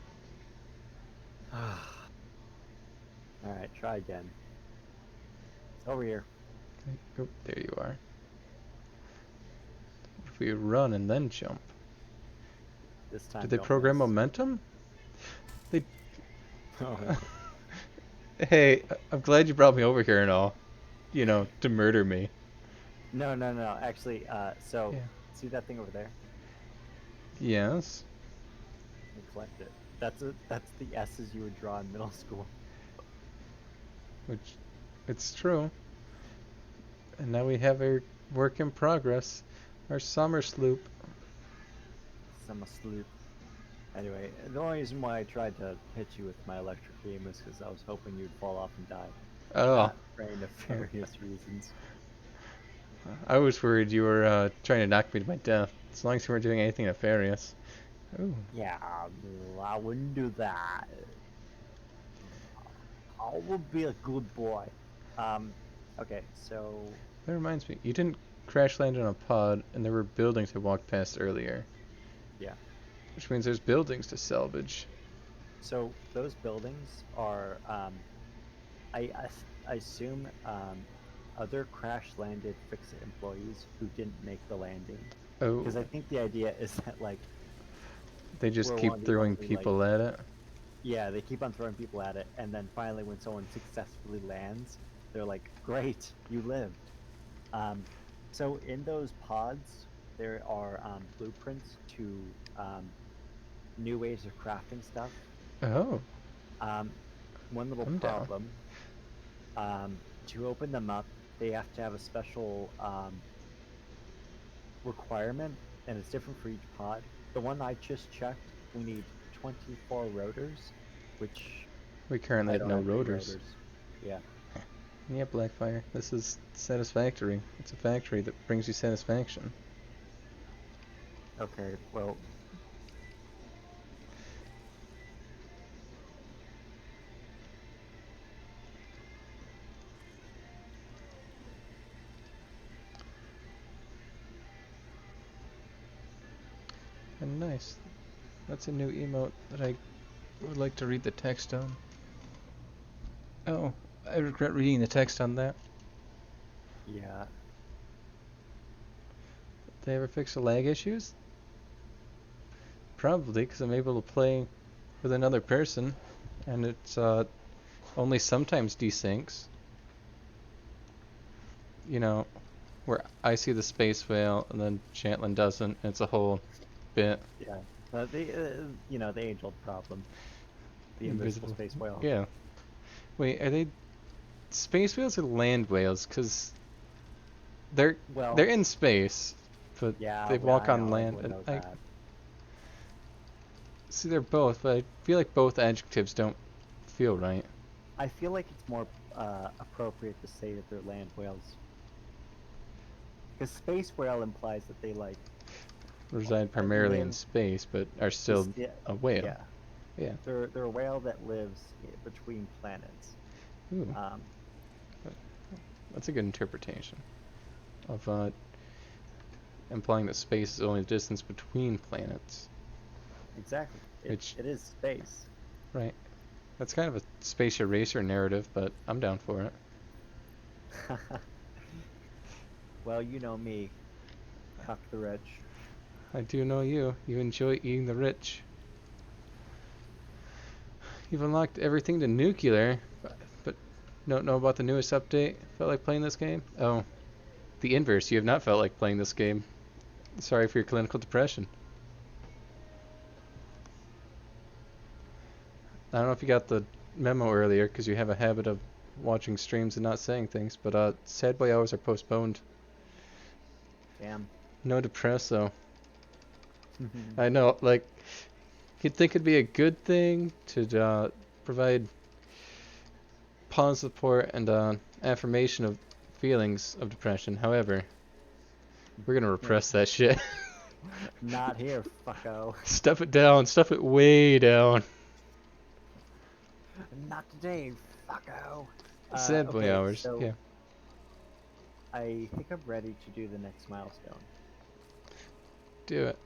Alright, try again. It's over here. Oh, there you are. If we run and then jump. This time. Did they don't program miss. momentum? Oh, Hey, I'm glad you brought me over here and all. You know, to murder me. no. Actually, so Yeah. see that thing over there? Yes. You collect it. That's the S's you would draw in middle school. Which, it's true. And now we have a work in progress. Our summer sloop. Some sloop. Anyway, the only reason why I tried to hit you with my electric beam was because I was hoping you'd fall off and die. Oh, Not for any nefarious reasons. I was worried you were trying to knock me to my death. As long as you weren't doing anything nefarious. Ooh. Yeah, I wouldn't do that. I will be a good boy. Okay, so That reminds me, you didn't crash land on a pod, and there were buildings I walked past earlier. yeah. Which means there's buildings to salvage. So those buildings are, I assume, other crash-landed Fix-It employees who didn't make the landing. Oh, Because I think the idea is that, like, they just we're keep one of the throwing only, people at it. yeah, they keep on throwing people at it, and then finally when someone successfully lands, they're like, great, you lived. So in those pods, there are blueprints to new ways of crafting stuff. Oh, One little I'm down. problem. To open them up, they have to have a special requirement, and it's different for each pod. The one I just checked, we need 24 rotors, which we currently I have don't no have any rotors. Yeah. Yeah, Blackfire, this is satisfactory. It's a factory that brings you satisfaction. Okay, well. And nice. That's a new emote that I would like to read the text on. Oh, I regret reading the text on that. Yeah. Did they ever fix the lag issues? Probably, because I'm able to play with another person, and it's only sometimes desyncs. You know, where I see the space whale and then Chantlin doesn't. And it's a whole bit. Yeah. The age-old problem. The invisible space whale. Yeah. Wait, are they space whales or land whales? Because they're Well, they're in space, but yeah, they well, walk I on know, land. everyone And knows I that. see they're both, but I feel like both adjectives don't feel right. I feel like it's more appropriate to say that they're land whales. Because space whale implies that they like Reside primarily in live- space, but are still yeah, a whale. yeah. Yeah. They're a whale that lives between planets. Ooh. That's a good interpretation of implying that space is only the distance between planets. Exactly. Which- It is space. Right. That's kind of a space eraser narrative, but I'm down for it. Well, you know me. Cuck the rich. I do know you. You enjoy eating the rich. You've unlocked everything to nuclear, but don't know about the newest update. Felt like playing this game? Oh, the inverse. You have not felt like playing this game. Sorry for your clinical depression. I don't know if you got the memo earlier, because you have a habit of watching streams and not saying things, but Sad Boy Hours are postponed. Damn. No depresso. I know, like, you'd think it'd be a good thing to provide positive support and affirmation of feelings of depression. However, we're gonna repress that shit. Not here, fucko. Stuff it down. Stuff it way down. Not today, fucko. Sad Boy Okay, Hours. so Yeah. I think I'm ready to do the next milestone. Do it.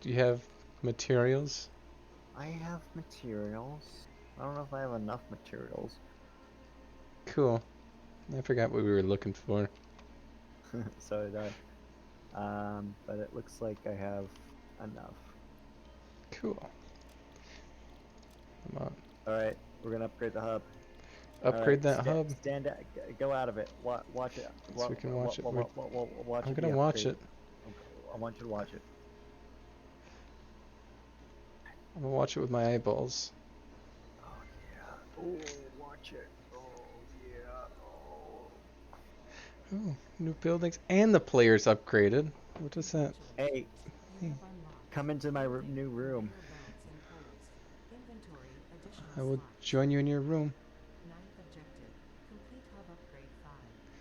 Do you have materials? I have materials. I don't know if I have enough materials. Cool. I forgot what we were looking for. So did I. But it looks like I have enough. Cool. Come on. Alright, we're gonna upgrade the hub. Upgrade that hub. Stand out, go out of it. Watch it. So we can watch it. Watch I'm it gonna be watch it. upgraded. I want you to watch it. I'm gonna watch it with my eyeballs. Oh yeah. Oh, watch it. Oh yeah. Oh. Ooh, new buildings and the players upgraded. What is that? Hey, Hmm. come into my new room. I will join you in your room. Ninth objective. Complete hub upgrade 5.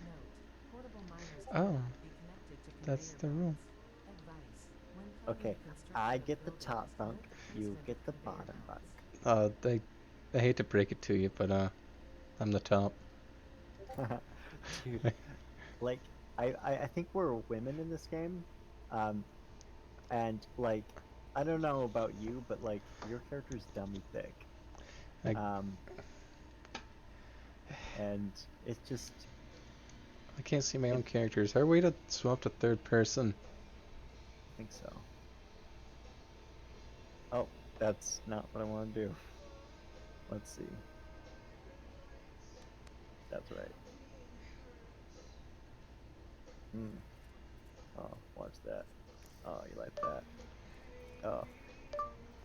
Note. Portable miners Oh, cannot be connected to that's conveyor the room. belts. Advice. When Okay, planning construction I of get the buildings, top bunk, don't you extend get the conveyor bottom bunk. belts. I hate to break it to you, but I'm the top. Dude, like, I think we're women in this game, and like, I don't know about you, but like, your character's dummy thick. I- And it's just, I can't see my own characters. Is there a way to swap to third person? I think so. Oh, that's not what I want to do. Let's see. That's right. Oh, watch that. Oh, you like that? Oh.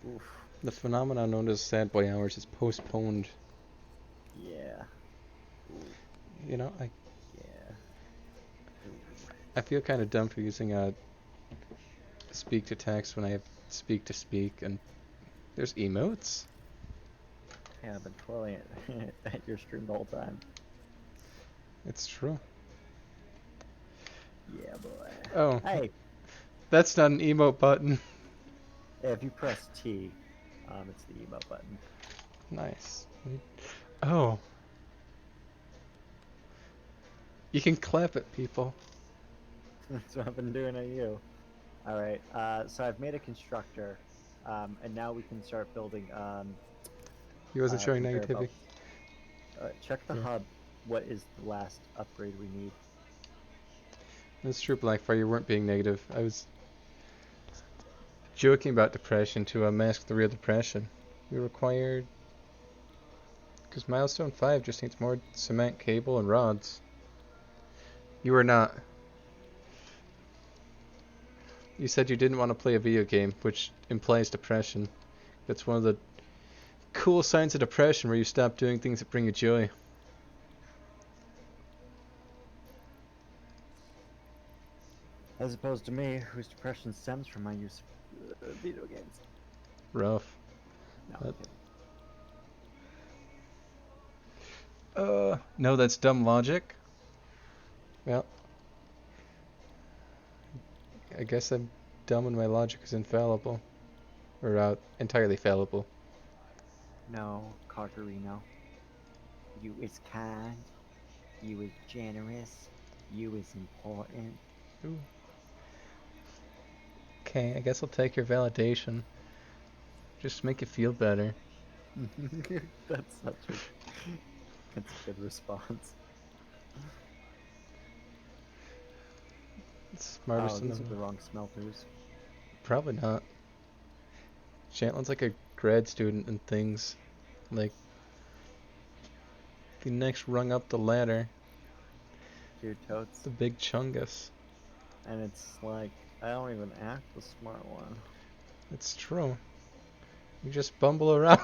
Oof. The phenomenon known as Sad Boy Hours is postponed. Yeah. Ooh, You know, yeah. I feel kind of dumb for using speak to text when I have speak to speak, and there's emotes. Yeah, I've been twirling it at your stream the whole time. It's true. Yeah, boy. Oh, Hey, that's not an emote button. if you press T, it's the emote button. Nice. Oh. You can clap at people. That's what I've been doing at you. Alright, so I've made a constructor, and now we can start building, He wasn't showing conveyor negativity. belts. Check the Yeah. hub. What is the last upgrade we need? That's true, Blackfire. You weren't being negative. I was joking about depression to mask the real depression. We required... Because Milestone 5 just needs more cement, cable, and rods. You are not. You said you didn't want to play a video game, which implies depression. That's one of the cool signs of depression, where you stop doing things that bring you joy. As opposed to me, whose depression stems from my use of video games. Rough. No, That- I'm kidding. No, that's dumb logic. Well, I guess I'm dumb and my logic is infallible. Or, entirely fallible. No, Carterino. You is kind. You is generous. You is important. Ooh. Okay, I guess I'll take your validation. Just to make you feel better. That's such a that's a good response. It's smartest Oh, in these the are the room. wrong smelters. Probably not. Shantlin's like a grad student and things. Like, the next rung up the ladder. Dude, totes. The big chungus. And it's like, I don't even act the smart one. It's true. You just bumble around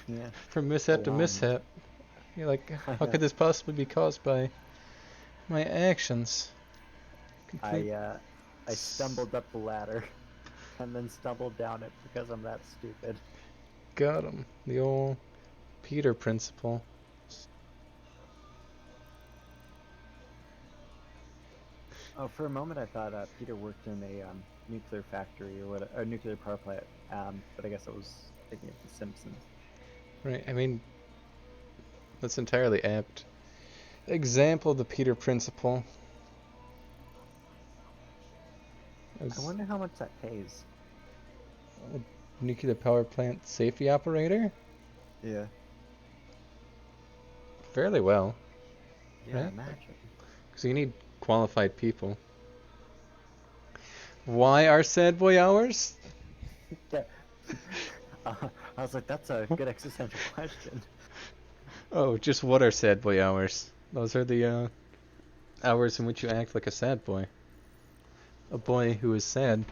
Yeah. from mishap to Blonde. mishap. You're like, I how know. could this possibly be caused by my actions? Complete I stumbled up the ladder and then stumbled down it because I'm that stupid. got him. The old Peter principle. Oh, for a moment I thought Peter worked in a nuclear factory or what, a nuclear power plant. But I guess I was thinking of The Simpsons. Right, I mean, that's entirely apt. Example of the Peter principle. I As wonder how much that pays. a nuclear power plant safety operator? Yeah. Fairly well. Yeah, Right? imagine. Because you need qualified people. Why are sad boy hours? Yeah. I was like, that's a good existential question. Oh, just what are sad boy hours? Those are the hours in which you act like a sad boy. A boy who is sad.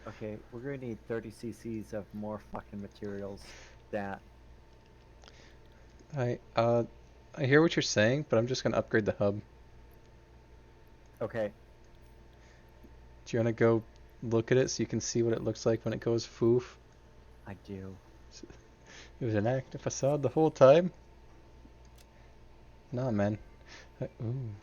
Okay, we're gonna need 30 cc's of more fucking materials. That. I hear what you're saying, but I'm just gonna upgrade the hub. Okay. Do you wanna go look at it so you can see what it looks like when it goes foof? I do. It was an active facade the whole time? Nah, man. Ooh.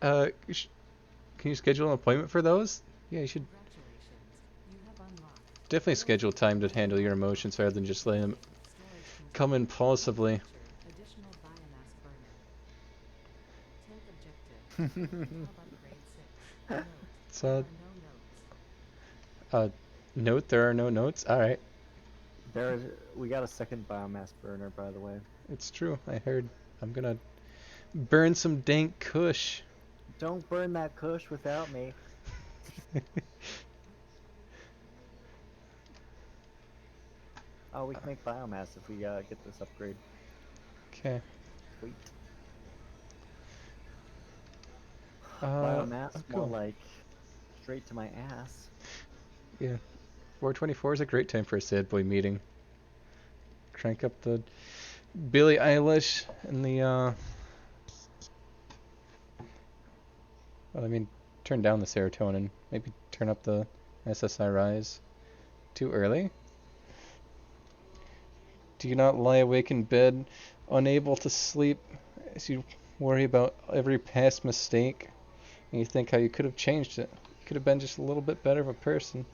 Can you schedule an appointment for those? Yeah, you should Congratulations. You have unlocked definitely schedule time to handle your emotions rather than just letting them storage come container. impulsively. Featured additional biomass burner. Tank objective. Hub upgrade 6. Note. It's There a are no notes. note, there are no notes. Alright, We got a second biomass burner, by the way. it's true. I heard. I'm gonna burn some dank kush. Don't burn that kush without me. Oh, we can make biomass if we get this upgrade. Okay. Sweet. Uh, Biomass, oh, more cool. like straight to my ass. Yeah. 424 is a great time for a sad boy meeting. Crank up the Billie Eilish and the well, I mean, turn down the serotonin. Maybe turn up the SSRIs. Too early? Do you not lie awake in bed, unable to sleep, as you worry about every past mistake, and you think how you could have changed it? You could have been just a little bit better of a person.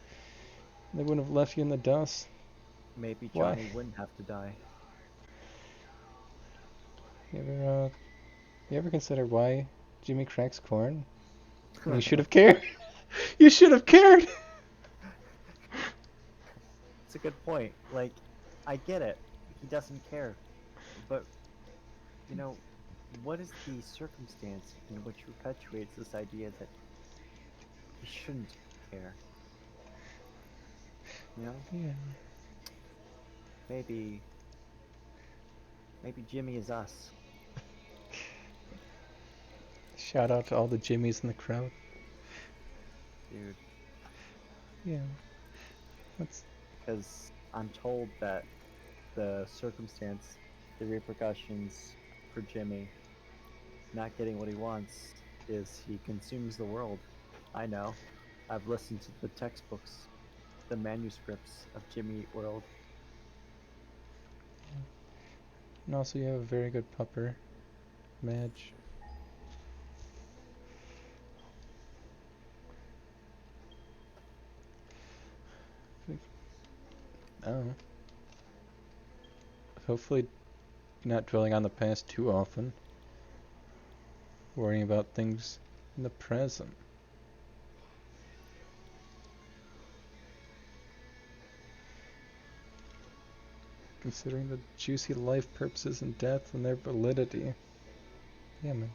They wouldn't have left you in the dust. Maybe Why? Johnny wouldn't have to die. You ever consider why Jimmy cracks corn? You should have cared. You should have cared. It's a good point. Like, I get it. He doesn't care. But, you know, what is the circumstance in which perpetuates this idea that he shouldn't care? You know? Yeah. Maybe Jimmy is us. Shout out to all the Jimmys in the crowd. Dude. Yeah. That's Because I'm told that the circumstance, the repercussions for Jimmy not getting what he wants is he consumes the world. I know. I've listened to the textbooks, the manuscripts of Jimmy Eat World. and also you have a very good pupper, Madge. Oh. Hopefully not dwelling on the past too often. Worrying about things in the present. Considering the juicy life purposes in death and their validity. Yeah, man.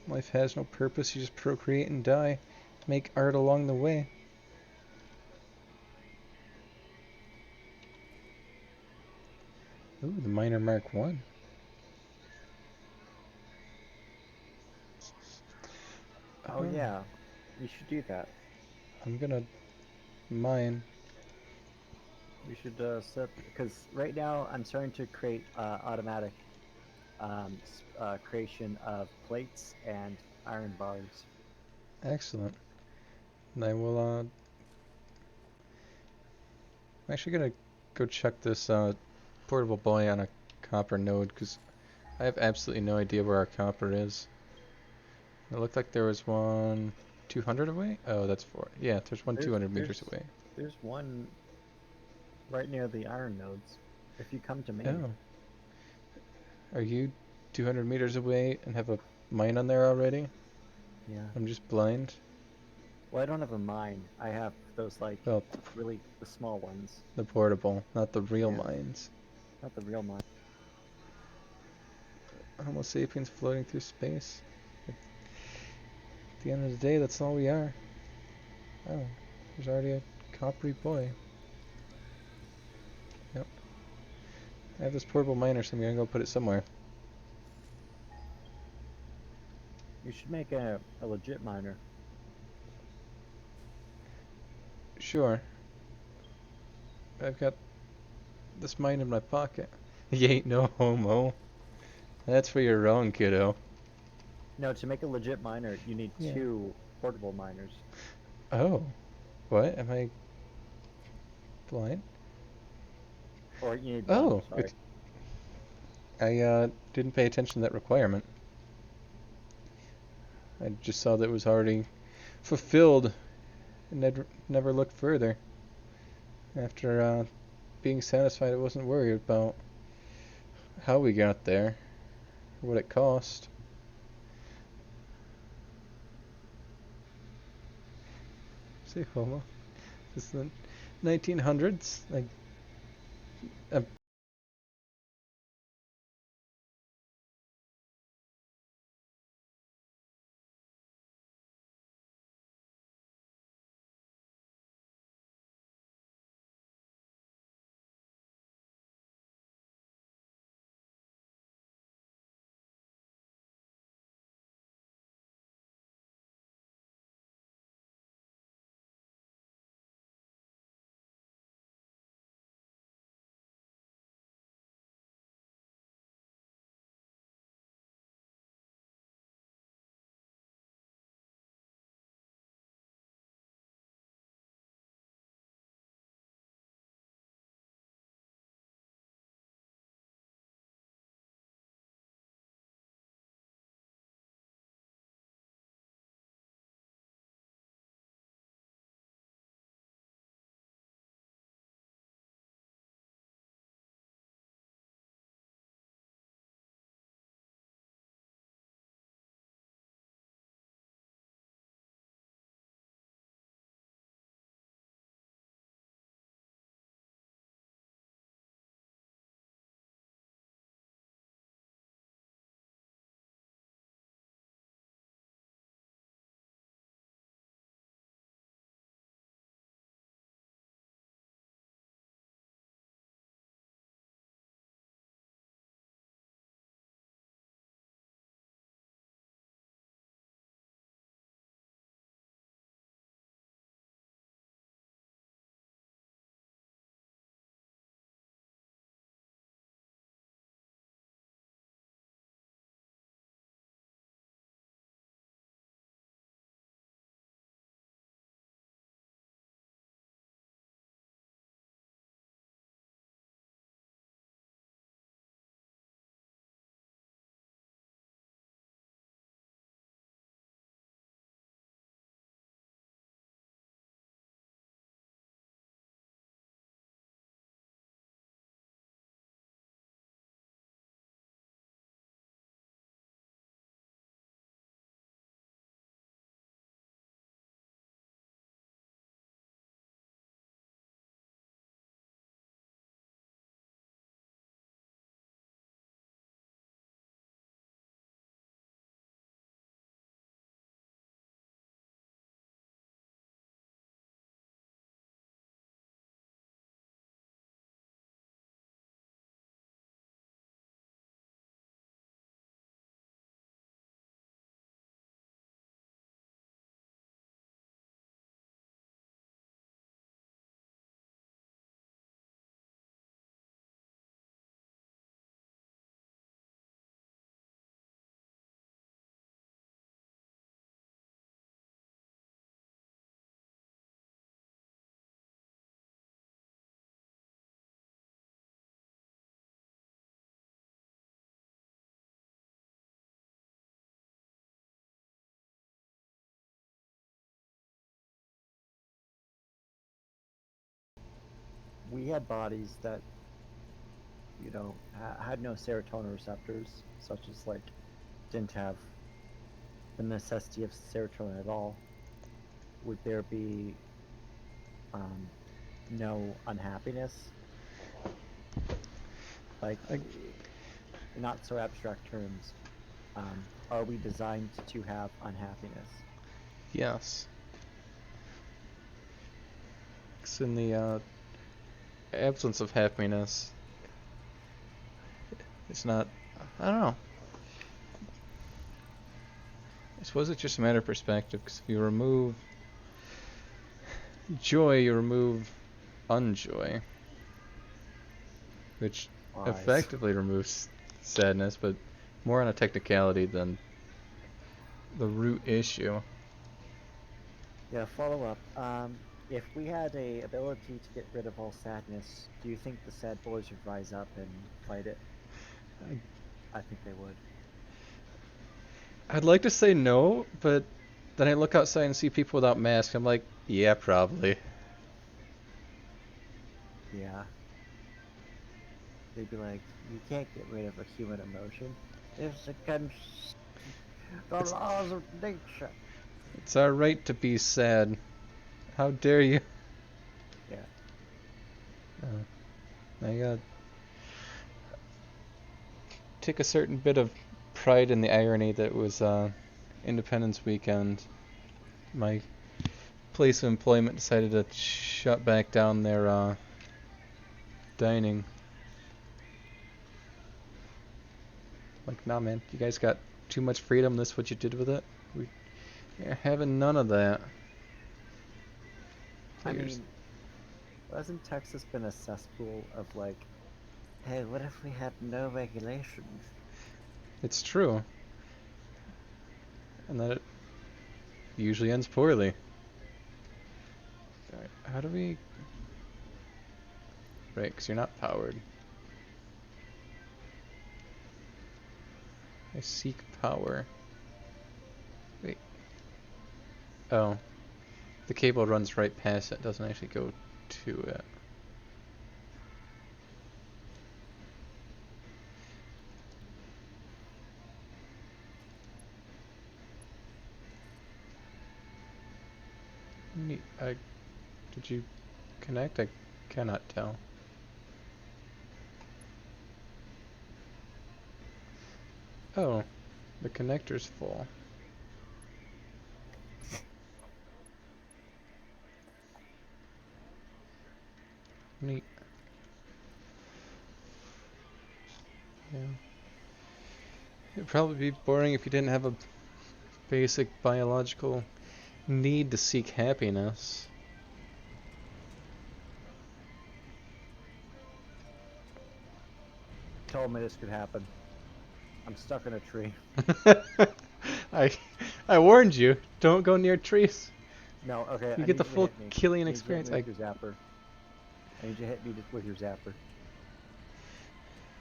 Life has no purpose, you just procreate and die. Make art along the way. Ooh, the Miner Mark 1. Oh yeah, you should do that. I'm gonna mine. We should set, because right now I'm starting to create automatic creation of plates and iron bars. Excellent. And I will, I'm actually gonna go check this portable boy on a copper node, because I have absolutely no idea where our copper is. It looked like there was one 200 away? Oh, that's 4. Yeah, there's one 200 meters away. There's one right near the iron nodes. If you come to me. Oh. Are you 200 meters away and have a mine on there already? Yeah. I'm just blind. Well, I don't have a mine. I have those like Well, really the small ones, the portable, not the real Yeah. mines. not the real mine. Homo sapiens floating through space. At the end of the day, that's all we are. Oh, there's already a coppery boy. Yep. I have this portable miner, so I'm gonna go put it somewhere. You should make a legit miner. Sure. I've got this mine in my pocket. You ain't no homo. That's where you're wrong, kiddo. No, to make a legit miner, you need Yeah. 2 portable miners. Oh. What? Am I blind? Or you need Oh, one, sorry. I didn't pay attention to that requirement. I just saw that it was already fulfilled and never looked further. After being satisfied, I wasn't worried about how we got there, or what it cost. Say homo. This is the 1900s. Like, we had bodies that, you know, had no serotonin receptors, such as like didn't have the necessity of serotonin at all, would there be no unhappiness? Like, I, in not so abstract terms, are we designed to have unhappiness? yes. 'Cause in the absence of happiness, it's not. I don't know. I suppose it's just a matter of perspective. Because if you remove joy, you remove unjoy, which Wise. effectively removes sadness, but more on a technicality than the root issue. Yeah, follow up. If we had a ability to get rid of all sadness, do you think the sad boys would rise up and fight it? I think they would. I'd like to say no, but then I look outside and see people without masks. I'm like, yeah, probably. Yeah. They'd be like, you can't get rid of a human emotion. It's against the It's- laws of nature. It's our right to be sad. How dare you? Yeah. I take a certain bit of pride in the irony that was Independence Weekend. My place of employment decided to shut back down their dining. Like, nah, man, you guys got too much freedom. This what you did with it. We're having none of that. I Figures. mean, hasn't Texas been a cesspool of like, hey, what if we had no regulations? It's true, and that it usually ends poorly. Alright, how do we? Right, because you're not powered. I seek power. Wait. Oh. The cable runs right past it, doesn't actually go to it. Neat. Did you connect? I cannot tell. Oh, the connector's full. Neat. Yeah. It'd probably be boring if you didn't have a basic biological need to seek happiness. Told me this could happen. I'm stuck in a tree. I I warned you. Don't go near trees. No, okay. You I get need the you to full hit me. Killian I need you to hit experience. me with your zapper. I need you to hit me with your zapper.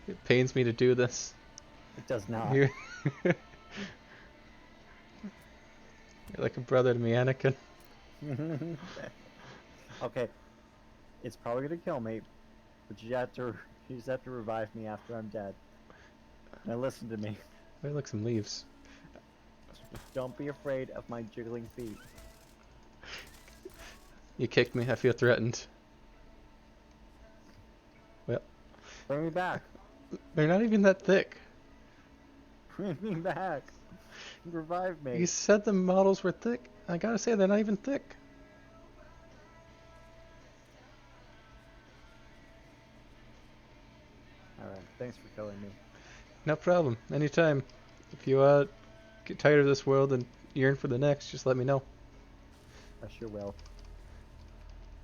It pains me to do this. It does not. You're, you're like a brother to me, Anakin. Okay. It's probably gonna kill me, but you just have to revive me after I'm dead. Now listen to me. Wait, look, some leaves. Don't be afraid of my jiggling feet. You kicked me. I feel threatened. Well, Bring me back. they're not even that thick. Bring me back. Revive me. You said the models were thick. I gotta say, they're not even thick. Alright, thanks for killing me. No problem. Anytime. If you get tired of this world and yearn for the next, just let me know. I sure will.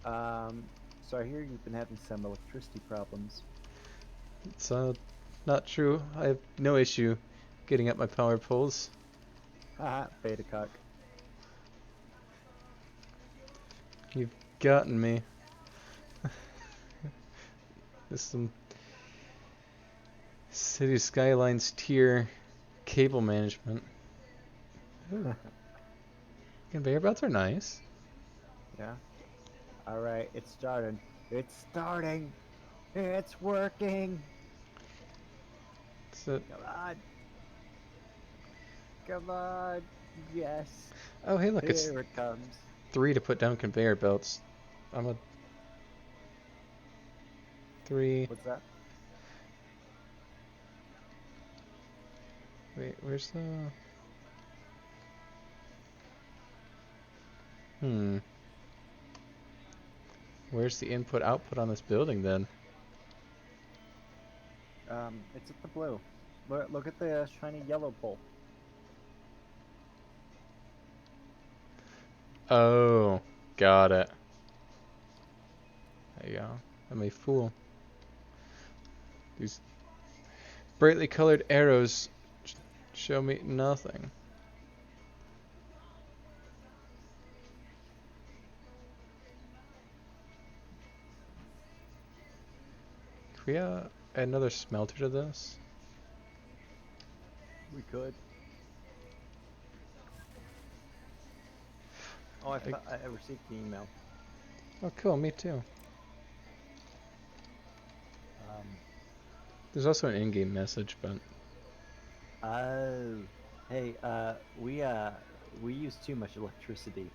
So I hear you've been having some electricity problems. It's not true. I have no issue getting up my power poles. Haha, beta cuck. You've gotten me. This is some City Skylines tier cable management. Ooh. Conveyor belts are nice. Yeah? Alright, it's started. It's starting. It's working. It's a, Come on. Come on. Yes. oh, hey, look, it's Here it comes. 3 to put down conveyor belts. I'm a 3. What's that? Wait, where's the... Hmm. Where's the input-output on this building, then? It's at the blue. Look at the shiny yellow pole. Oh, got it. There you go. I'm a fool. These brightly colored arrows show me nothing. Can we add another smelter to this? We could. Oh, I received the email. Oh, cool. Me too. Um, There's also an in-game message, but oh, hey, we use too much electricity.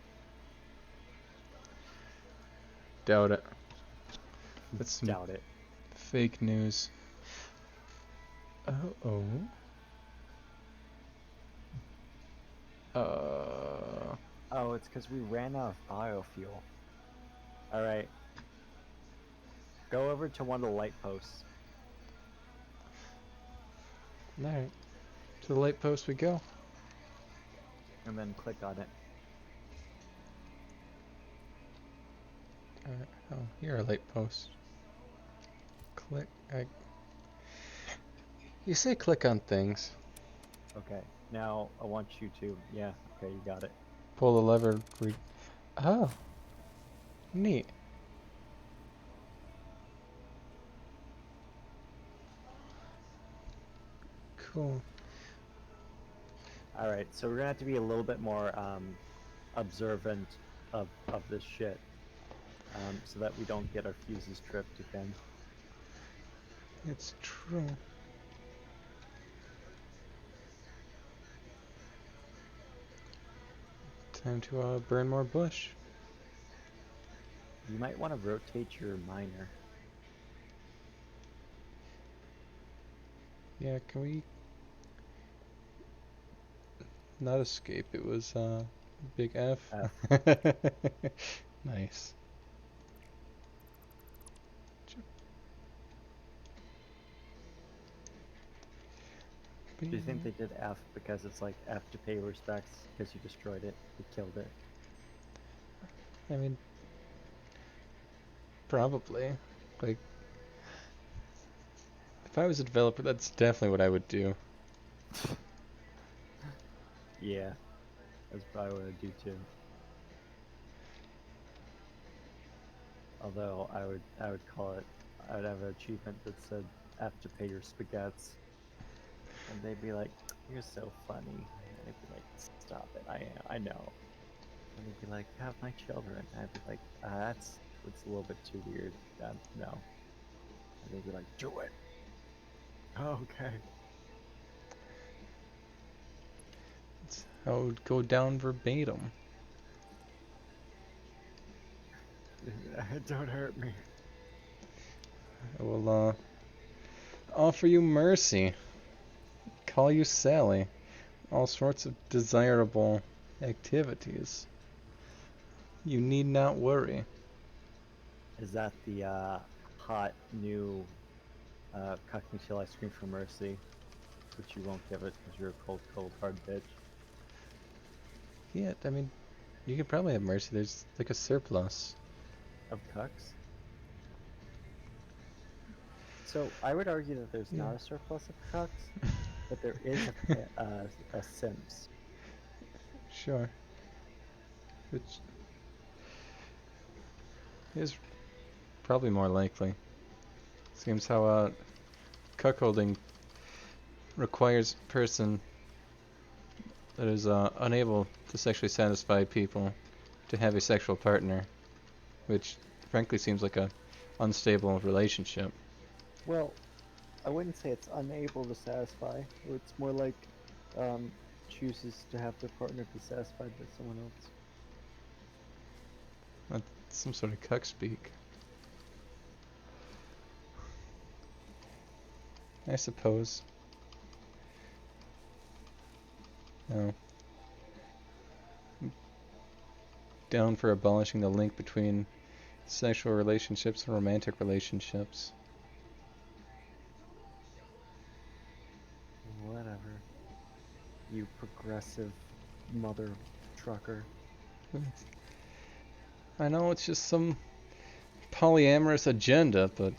doubt it. That's some Doubt it. fake news. Oh. Oh, it's because we ran out of biofuel. Alright. Go over to one of the light posts. Alright. To the light post we go. And then click on it. Oh, here are light posts. Click. You say click on things. Okay. Now I want you to. Yeah. Okay, you got it. Pull the lever. Oh. Neat. Cool. All right. So we're gonna have to be a little bit more observant of this shit, so that we don't get our fuses tripped again. It's true. Time to burn more bush. You might want to rotate your miner. Yeah, can we not escape? It was big F. Nice. Do you think they did F because it's like F to pay respects because you destroyed it, you killed it? I mean, probably. Like, if I was a developer, that's definitely what I would do. Yeah, that's probably what I'd do too. Although I would call it, I would have an achievement that said F to pay your spaghettis, and they'd be like, "You're so funny," and I'd be like, "Stop it, I know." And they'd be like, "Have my children," and I'd be like, "That's a little bit too weird. No." And they'd be like, "Do it." Okay. That's how it would go down verbatim. Don't hurt me. I will offer you mercy. Call you Sally. All sorts of desirable activities. You need not worry. Is that the hot new Cuck Me Till I Scream for Mercy, which you won't give it because you're a cold hard bitch? Yeah, I mean, you could probably have mercy. There's like a surplus. Of cucks? So I would argue that there's Yeah. not a surplus of cucks, but there is a Sims. Sure. Which is probably more likely. Seems how cuckolding requires a person that is unable to sexually satisfy people to have a sexual partner, which frankly seems like a unstable relationship. Well, I wouldn't say it's unable to satisfy. It's more like chooses to have their partner be satisfied by someone else. That's some sort of cuck speak. I suppose. No. I'm down for abolishing the link between sexual relationships and romantic relationships. Whatever. You progressive mother trucker. I know it's just some polyamorous agenda, but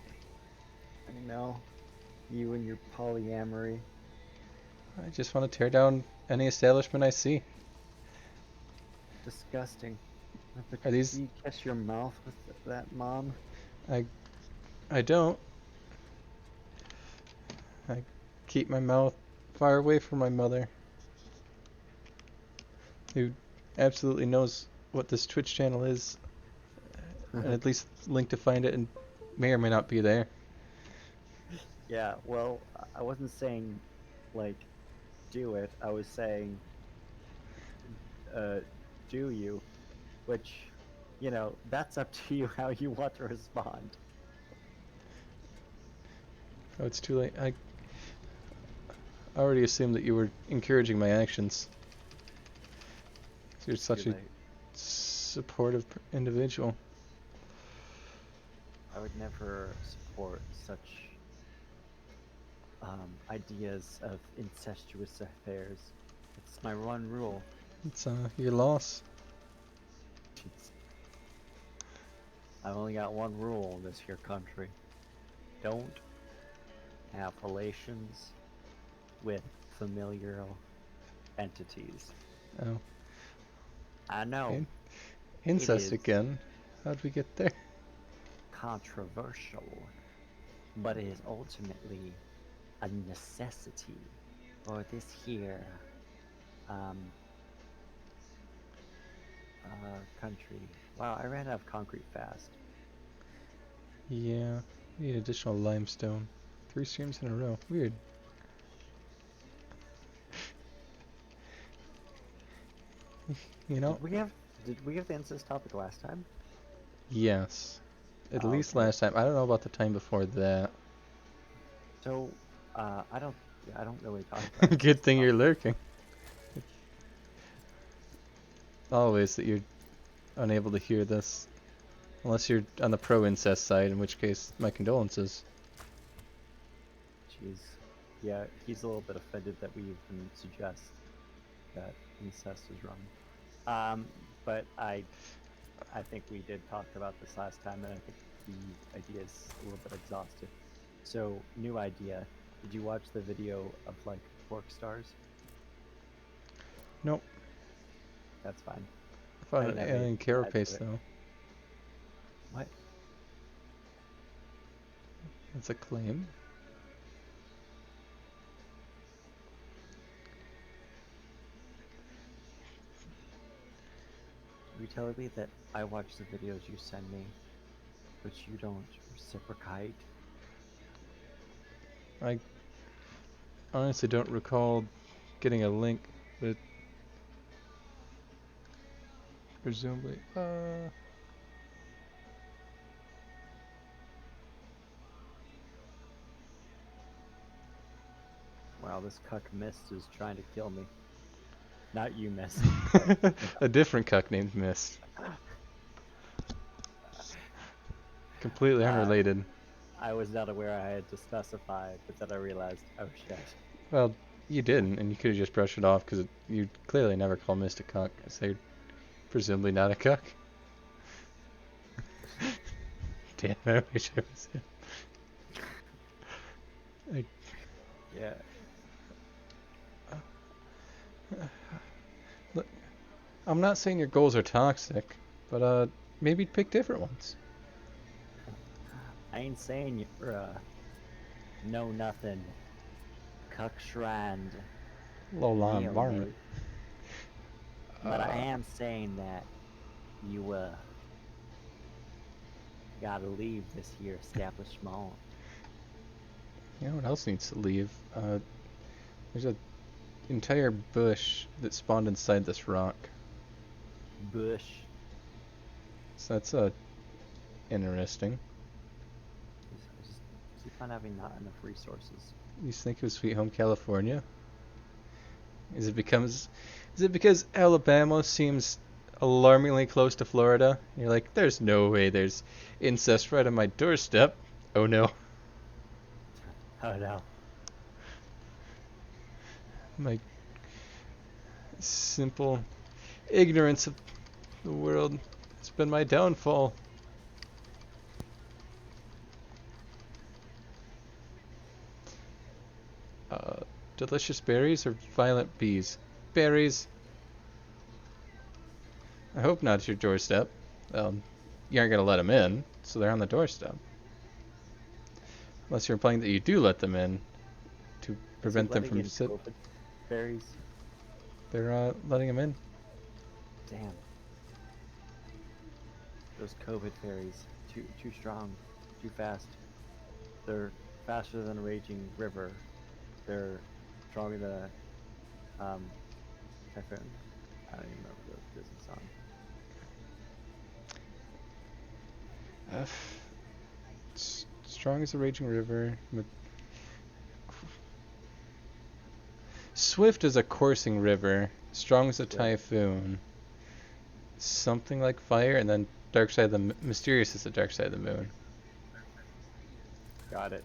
I know. You and your polyamory. I just want to tear down any establishment I see. Disgusting. But Are these- do you kiss your mouth with that, Mom? I don't. I keep my mouth far away from my mother, who absolutely knows what this Twitch channel is, and at least link to find it, and may or may not be there. Yeah, well, I wasn't saying, like, do it. I was saying, do you? Which, you know, that's up to you how you want to respond. Oh, it's too late. I already assumed that you were encouraging my actions. You're such Too a late. supportive individual. I would never support such ideas of incestuous affairs. It's my one rule. It's your loss. Jeez. I've only got one rule in this here country. Don't have relations with familial entities. Oh, I know, in- incest is. again. How'd we get there? controversial, but it is ultimately a necessity for this here country. Wow, I ran out of concrete fast. Yeah, we need additional limestone. 3 streams in a row. Weird. You know? Did we have the incest topic last time? Yes. At Oh, least okay. last time. I don't know about the time before that. So, I don't really talk about Good incest thing you're topics. lurking. Always that you're unable to hear this. Unless you're on the pro-incest side, in which case, my condolences. Jeez. Yeah, he's a little bit offended that we even suggest that incest is wrong. But I think we did talk about this last time, and I think the idea is a little bit exhausted. So, new idea. Did you watch the video of, like, pork stars? Nope. That's fine. I found I an never alien even got to carapace it. though. What? That's a claim. You telling me that I watch the videos you send me, but you don't reciprocate? I honestly don't recall getting a link, but presumably, Wow, this cuck mist is trying to kill me. Not you, Mist. a different cuck named Mist. Completely unrelated. I was not aware I had to specify, but then I realized, oh shit. Well, you didn't, and you could have just brushed it off because you clearly never call Mist a cuck, so they're presumably not a cuck. Damn, I wish I was him. Yeah. Look, I'm not saying your goals are toxic, but maybe pick different ones. I ain't saying you're know nothing. Cuck shrine. Lolan Neonate. varmint. But I am saying that you Gotta leave this here establishment. You know what else needs to leave? There's an entire bush that spawned inside this rock. Bush. So that's interesting. I just keep on having not enough resources. You think it was Sweet Home California? Is it because Alabama seems alarmingly close to Florida? You're like, there's no way there's incest right on my doorstep. Oh no. Oh no. My simple ignorance of the world has been my downfall. Delicious berries or violent bees? Berries. I hope not at your doorstep. You aren't gonna let them in, so they're on the doorstep. Unless you're implying that you do let them in to prevent them from just COVID berries. They're letting them in. Damn. Those COVID fairies, too strong, too fast. They're faster than a raging river. They're stronger than a typhoon. I don't even remember the Disney song. Strong as a raging river. Swift as a coursing river. Strong as a typhoon. Something like fire, and then dark side of the mysterious as the dark side of the moon. Got it.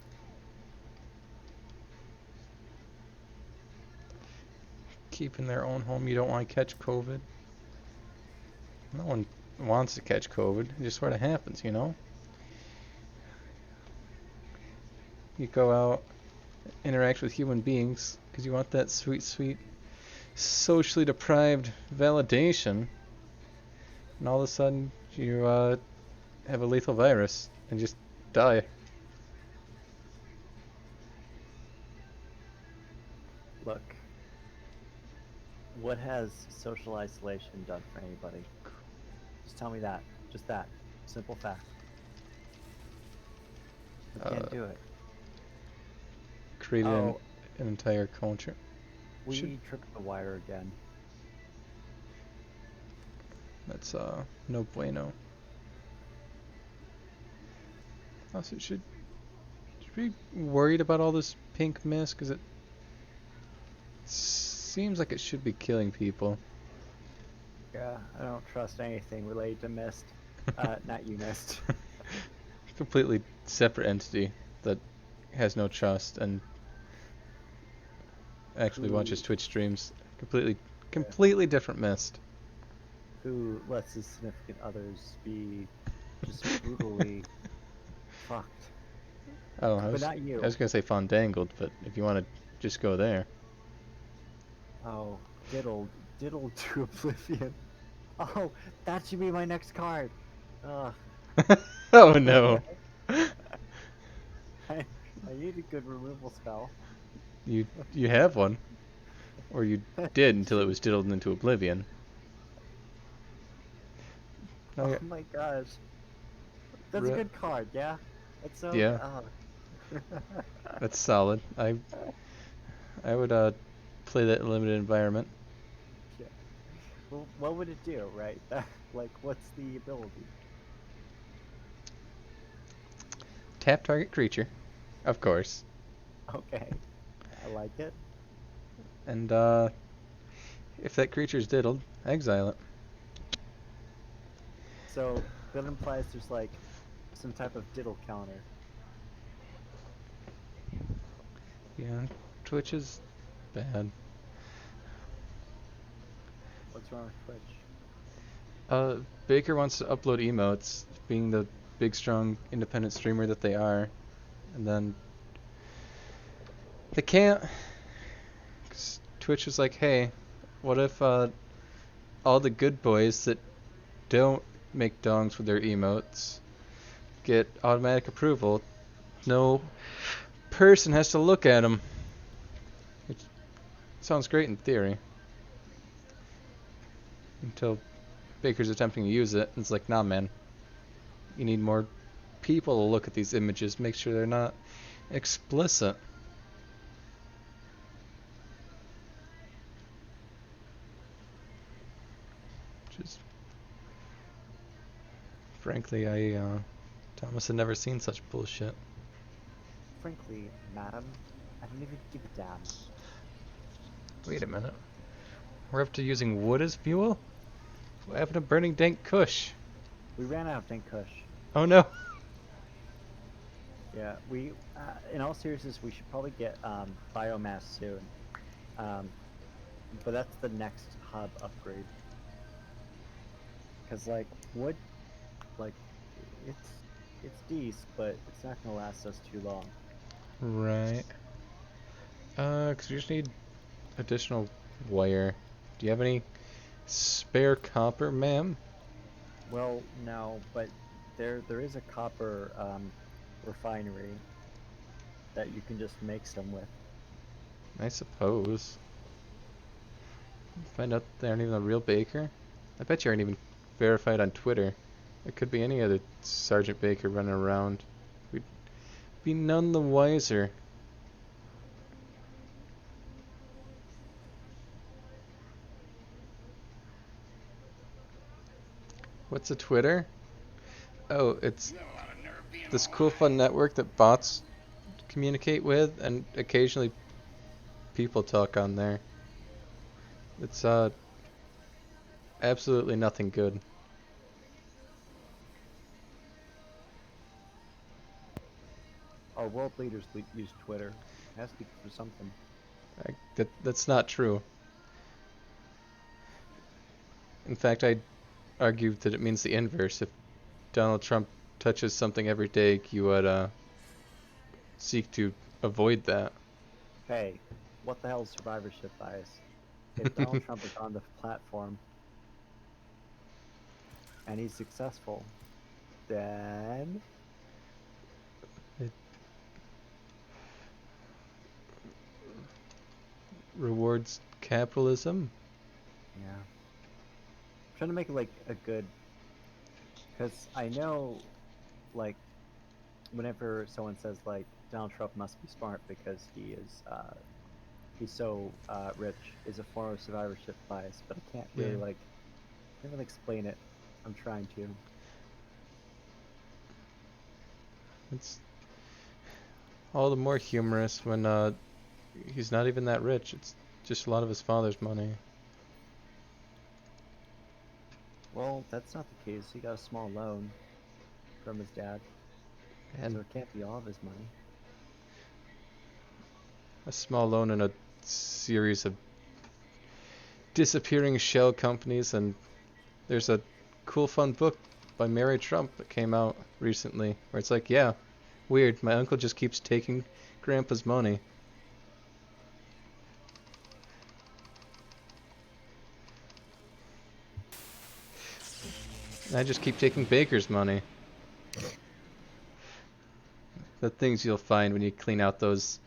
Keep in their own home. You don't want to catch COVID. No one wants to catch COVID. It just sort of happens, you know? You go out, interact with human beings, because you want that sweet, sweet, socially deprived validation. And all of a sudden, you have a lethal virus and just die. Look. What has social isolation done for anybody? Just tell me that. Just that. Simple fact. You can't do it. Created Oh. an entire culture. We tripped the wire again. That's no bueno. Also, should we be worried about all this pink mist? Because it seems like it should be killing people. Yeah, I don't trust anything related to Mist. Not you, Mist. Completely separate entity that has no trust and actually watches Twitch streams. Completely different mist. Who lets his significant others be just brutally fucked. Oh, But not you. I was gonna say fondangled, but if you want to just go there. Oh, diddled to oblivion. Oh, that should be my next card. Ugh. Oh no. I need a good removal spell. You have one, or you did until it was diddled into oblivion. Oh my gosh. That's a good card, yeah? That's so... Yeah. That's solid. I would play that in limited environment. Yeah. Well, what would it do, right? Like, what's the ability? Tap target creature, of course. Okay. I like it. And if that creature's diddled, exile it. So, that implies there's like some type of diddle counter. Yeah, Twitch is bad. What's wrong with Twitch? Baker wants to upload emotes, being the big, strong, independent streamer that they are, and then they can't. 'Cause Twitch is like, hey, what if all the good boys that don't make dongs with their emotes get automatic approval? No person has to look at them. It sounds great in theory. Until Baker's attempting to use it, and it's like, nah man, you need more people to look at these images, make sure they're not explicit. Just frankly, Thomas had never seen such bullshit. Frankly, madam, I don't even give a damn. Wait a minute. We're up to using wood as fuel? What happened to burning dank kush? We ran out of dank kush. Oh no! Yeah, we, in all seriousness, we should probably get biomass soon. But that's the next hub upgrade. Because, like, wood, like, it's decent, but it's not gonna last us too long. Right. 'Cause we just need additional wire. Do you have any spare copper, ma'am? Well, no, but there is a copper refinery that you can just make some with. I suppose. Find out they aren't even a real baker? I bet you aren't even verified on Twitter. It could be any other Sergeant Baker running around. We'd be none the wiser. What's a Twitter? Oh, it's this cool fun network that bots communicate with, and occasionally people talk on there. It's absolutely nothing good. Our world leaders use Twitter. It has to be for something. That's not true. In fact, I'd argue that it means the inverse. If Donald Trump touches something every day, you would seek to avoid that. Hey, what the hell is survivorship bias? If Donald Trump is on the platform and he's successful, then It rewards capitalism. yeah. I'm trying to make it like a good, because I know, like, whenever someone says like Donald Trump must be smart because he's so rich, is a form of survivorship bias, but I can't really Yeah. can't really explain it. I'm trying to. It's all the more humorous when he's not even that rich. It's just a lot of his father's money. Well, that's not the case. He got a small loan from his dad, so And it can't be all of his money. a small loan in a series of disappearing shell companies, and there's a cool fun book by Mary Trump that came out recently where it's like, yeah, weird, my uncle just keeps taking grandpa's money. And I just keep taking Baker's money. The things you'll find when you clean out those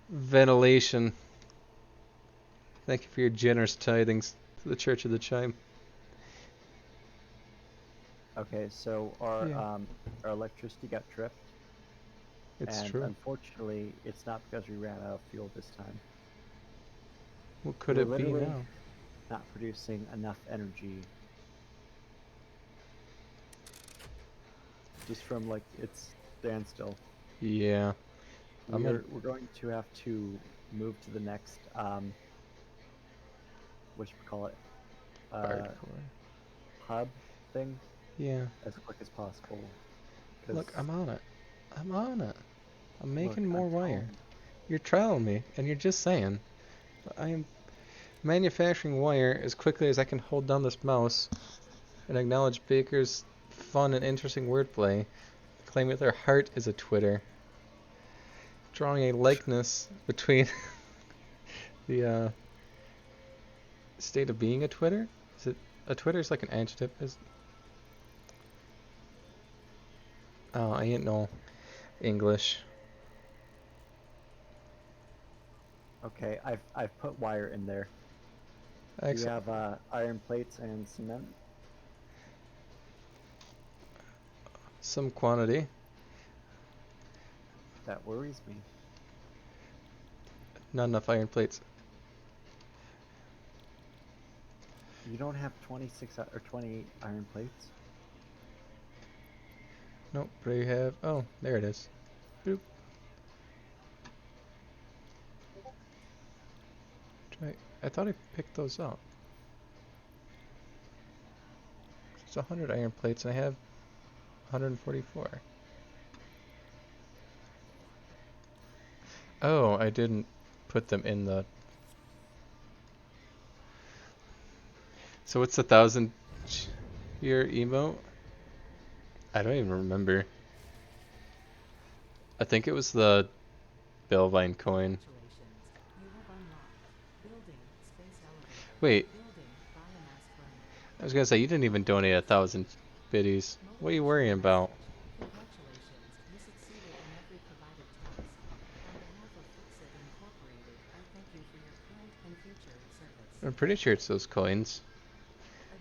ventilation. Thank you for your generous tithings to the Church of the Chime. Okay, so our Yeah. our electricity got tripped, It's and true. unfortunately, it's not because we ran out of fuel this time. What could We're it be literally now? not producing enough energy just from like its standstill. Yeah. I'm We're in. we're going to have to move to the next whatchamacallit, Hardcore. hub thing Yeah. as quick as possible. 'Cause Look, I'm on it. I'm on it. I'm look, making more I'm wire. telling You're trialing me, and you're just saying. But I am manufacturing wire as quickly as I can hold down this mouse and acknowledge Baker's fun and interesting wordplay, claiming that their heart is a Twitter, drawing a likeness between the state of being a Twitter. Is it a Twitter? Is like an adjective? Is oh, I ain't no English. Okay, I've put wire in there. Do you Excellent. have iron plates and cement? some quantity. That worries me. Not enough iron plates. You don't have 26 or 28 iron plates? Nope, but you have. Oh, there it is. Boop. I thought I picked those up. It's 100 iron plates and I have 144. Oh, I didn't put them in the. So what's the 1,000-year emote? I don't even remember. I think it was the Bellvine coin. Congratulations. You have unlocked building space elevator. Wait, Building biomass burner. I was gonna say you didn't even donate 1,000 biddies. What are you worrying about? Congratulations. You succeeded in every provided task. On behalf of Fixit Incorporated, I thank you for your current and future service. I'm pretty sure it's those coins.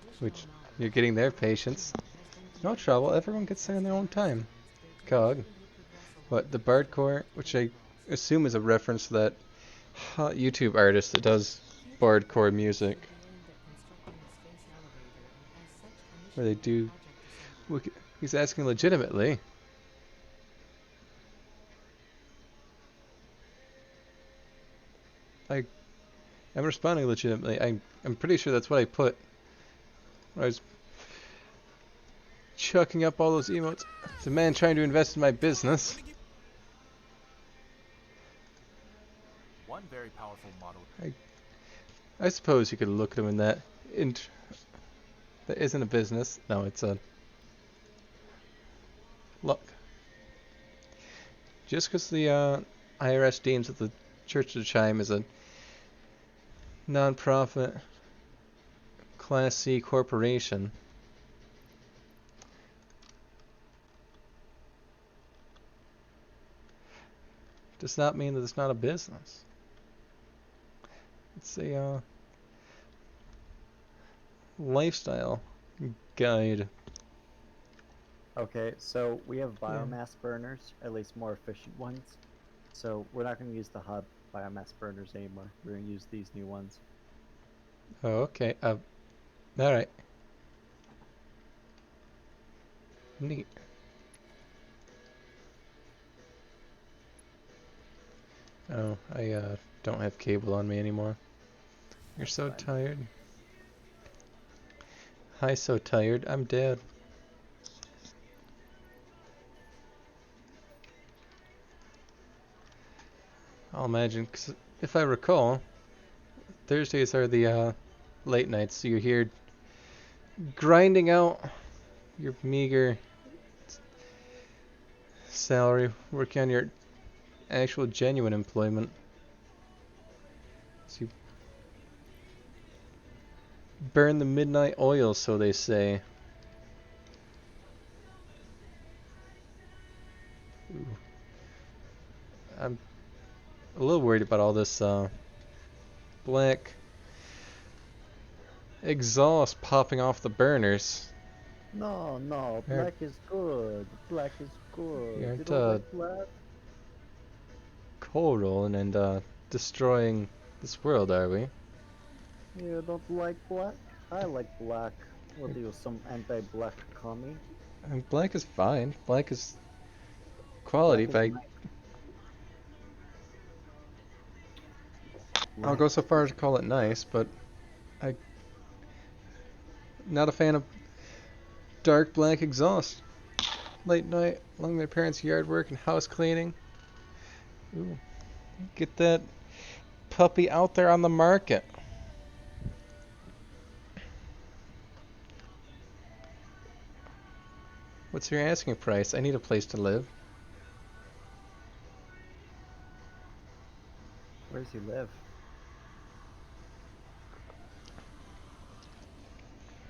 Additional Which knowledge. you're getting their patience. No trouble, everyone gets there in their own time. Cog. But the Bard Core, which I assume is a reference to that hot YouTube artist that does Bard Core music, where they do. He's asking legitimately. I'm responding legitimately. I'm pretty sure that's what I put when I was chucking up all those emotes. It's a man trying to invest in my business. One very powerful model. I suppose you could look at him in that. That isn't a business. No, it's a. Look. Just because the IRS deems that the Church of the Chime is a non-profit Class C corporation, does not mean that it's not a business. It's a lifestyle guide. Okay, so we have biomass burners, at least more efficient ones. So we're not going to use the hub biomass burners anymore. We're going to use these new ones. Oh, okay. Alright. Neat. Oh, I don't have cable on me anymore. You're That's so fine. tired. Hi, so tired. I'm dead. I'll imagine, 'cause if I recall, Thursdays are the late nights, so you're here grinding out your meager salary, working on your actual genuine employment. So you burn the midnight oil, so they say. Ooh. I'm a little worried about all this black exhaust popping off the burners. No, no, Here. black is good. Black is good. You You aren't, don't like black? Coal rolling and destroying this world, are we? You don't like black? I like black. What are you, some anti-black commie? I mean, black is fine. Black is quality, Black but is I'll go so far as to call it nice, but I'm not a fan of dark black exhaust. Late night, along my parents' yard work and house cleaning. Ooh, get that puppy out there on the market. What's your asking price? I need a place to live. Where does he live?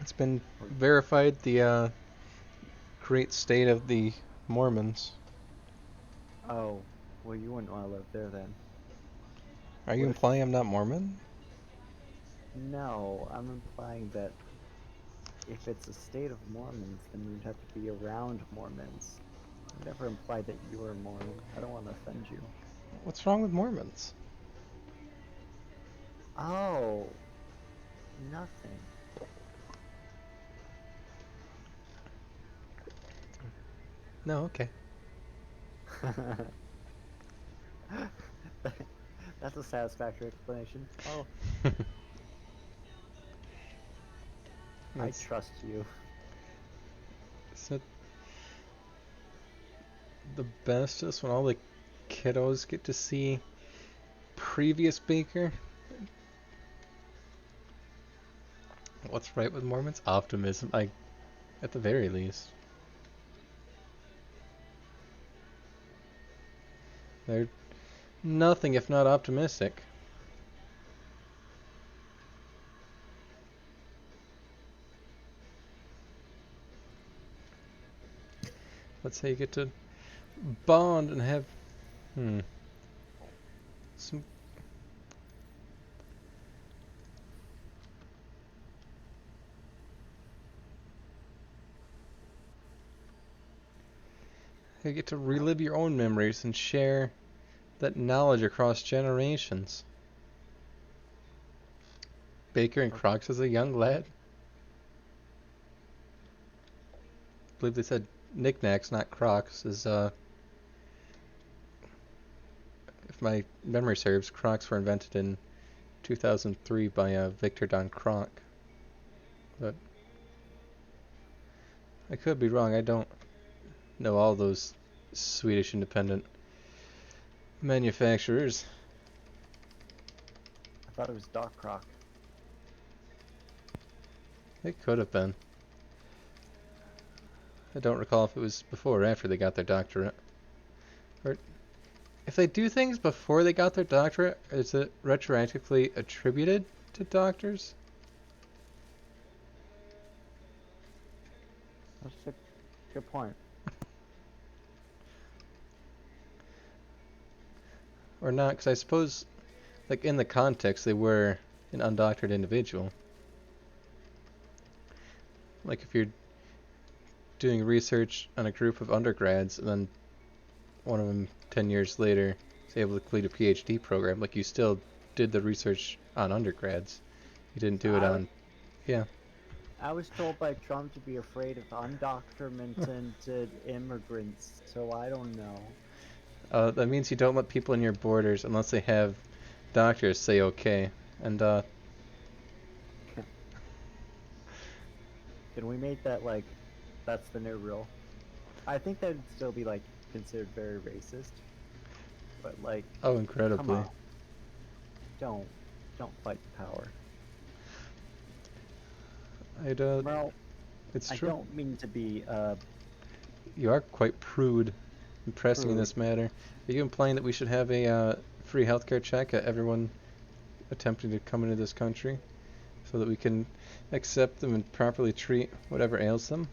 It's been verified, the great state of the Mormons. Oh, well, you wouldn't want to live there then. Are you What if- implying I'm not Mormon? No, I'm implying that if it's a state of Mormons, then you'd have to be around Mormons. I never implied that you were a Mormon. I don't want to offend you. What's wrong with Mormons? Oh, nothing. No, okay. That's a satisfactory explanation. Oh, I That's- trust you. So the best is when all the kiddos get to see previous Baker. What's right with Mormons? Optimism, at the very least. They're nothing if not optimistic. Let's say you get to bond and have some you get to relive your own memories and share that knowledge across generations. Baker and Crocs as a young lad. I believe they said knickknacks, not Crocs, is if my memory serves, Crocs were invented in 2003 by Victor Don Kroc. But I could be wrong. I don't know all those Swedish independent manufacturers. I thought it was Doc Croc. It could have been. I don't recall if it was before or after they got their doctorate. Or if they do things before they got their doctorate, is it retroactively attributed to doctors? That's a good point. Or not, because I suppose, like, in the context, they were an undoctored individual. Like, if you're doing research on a group of undergrads, and then one of them 10 years later is able to complete a PhD program, like, you still did the research on undergrads. You didn't do it on... Yeah. I was told by Trump to be afraid of undocumented immigrants, so I don't know. That means you don't let people in your borders unless they have doctors say okay. And, Can we make that, like, that's the new rule? I think that'd still be, like, considered very racist. But, like, oh, come incredibly. on. Don't fight the power. Well, It's I true. don't mean to be, You are quite prude and pressing in this matter. Are you implying that we should have a free healthcare check at everyone attempting to come into this country so that we can accept them and properly treat whatever ails them?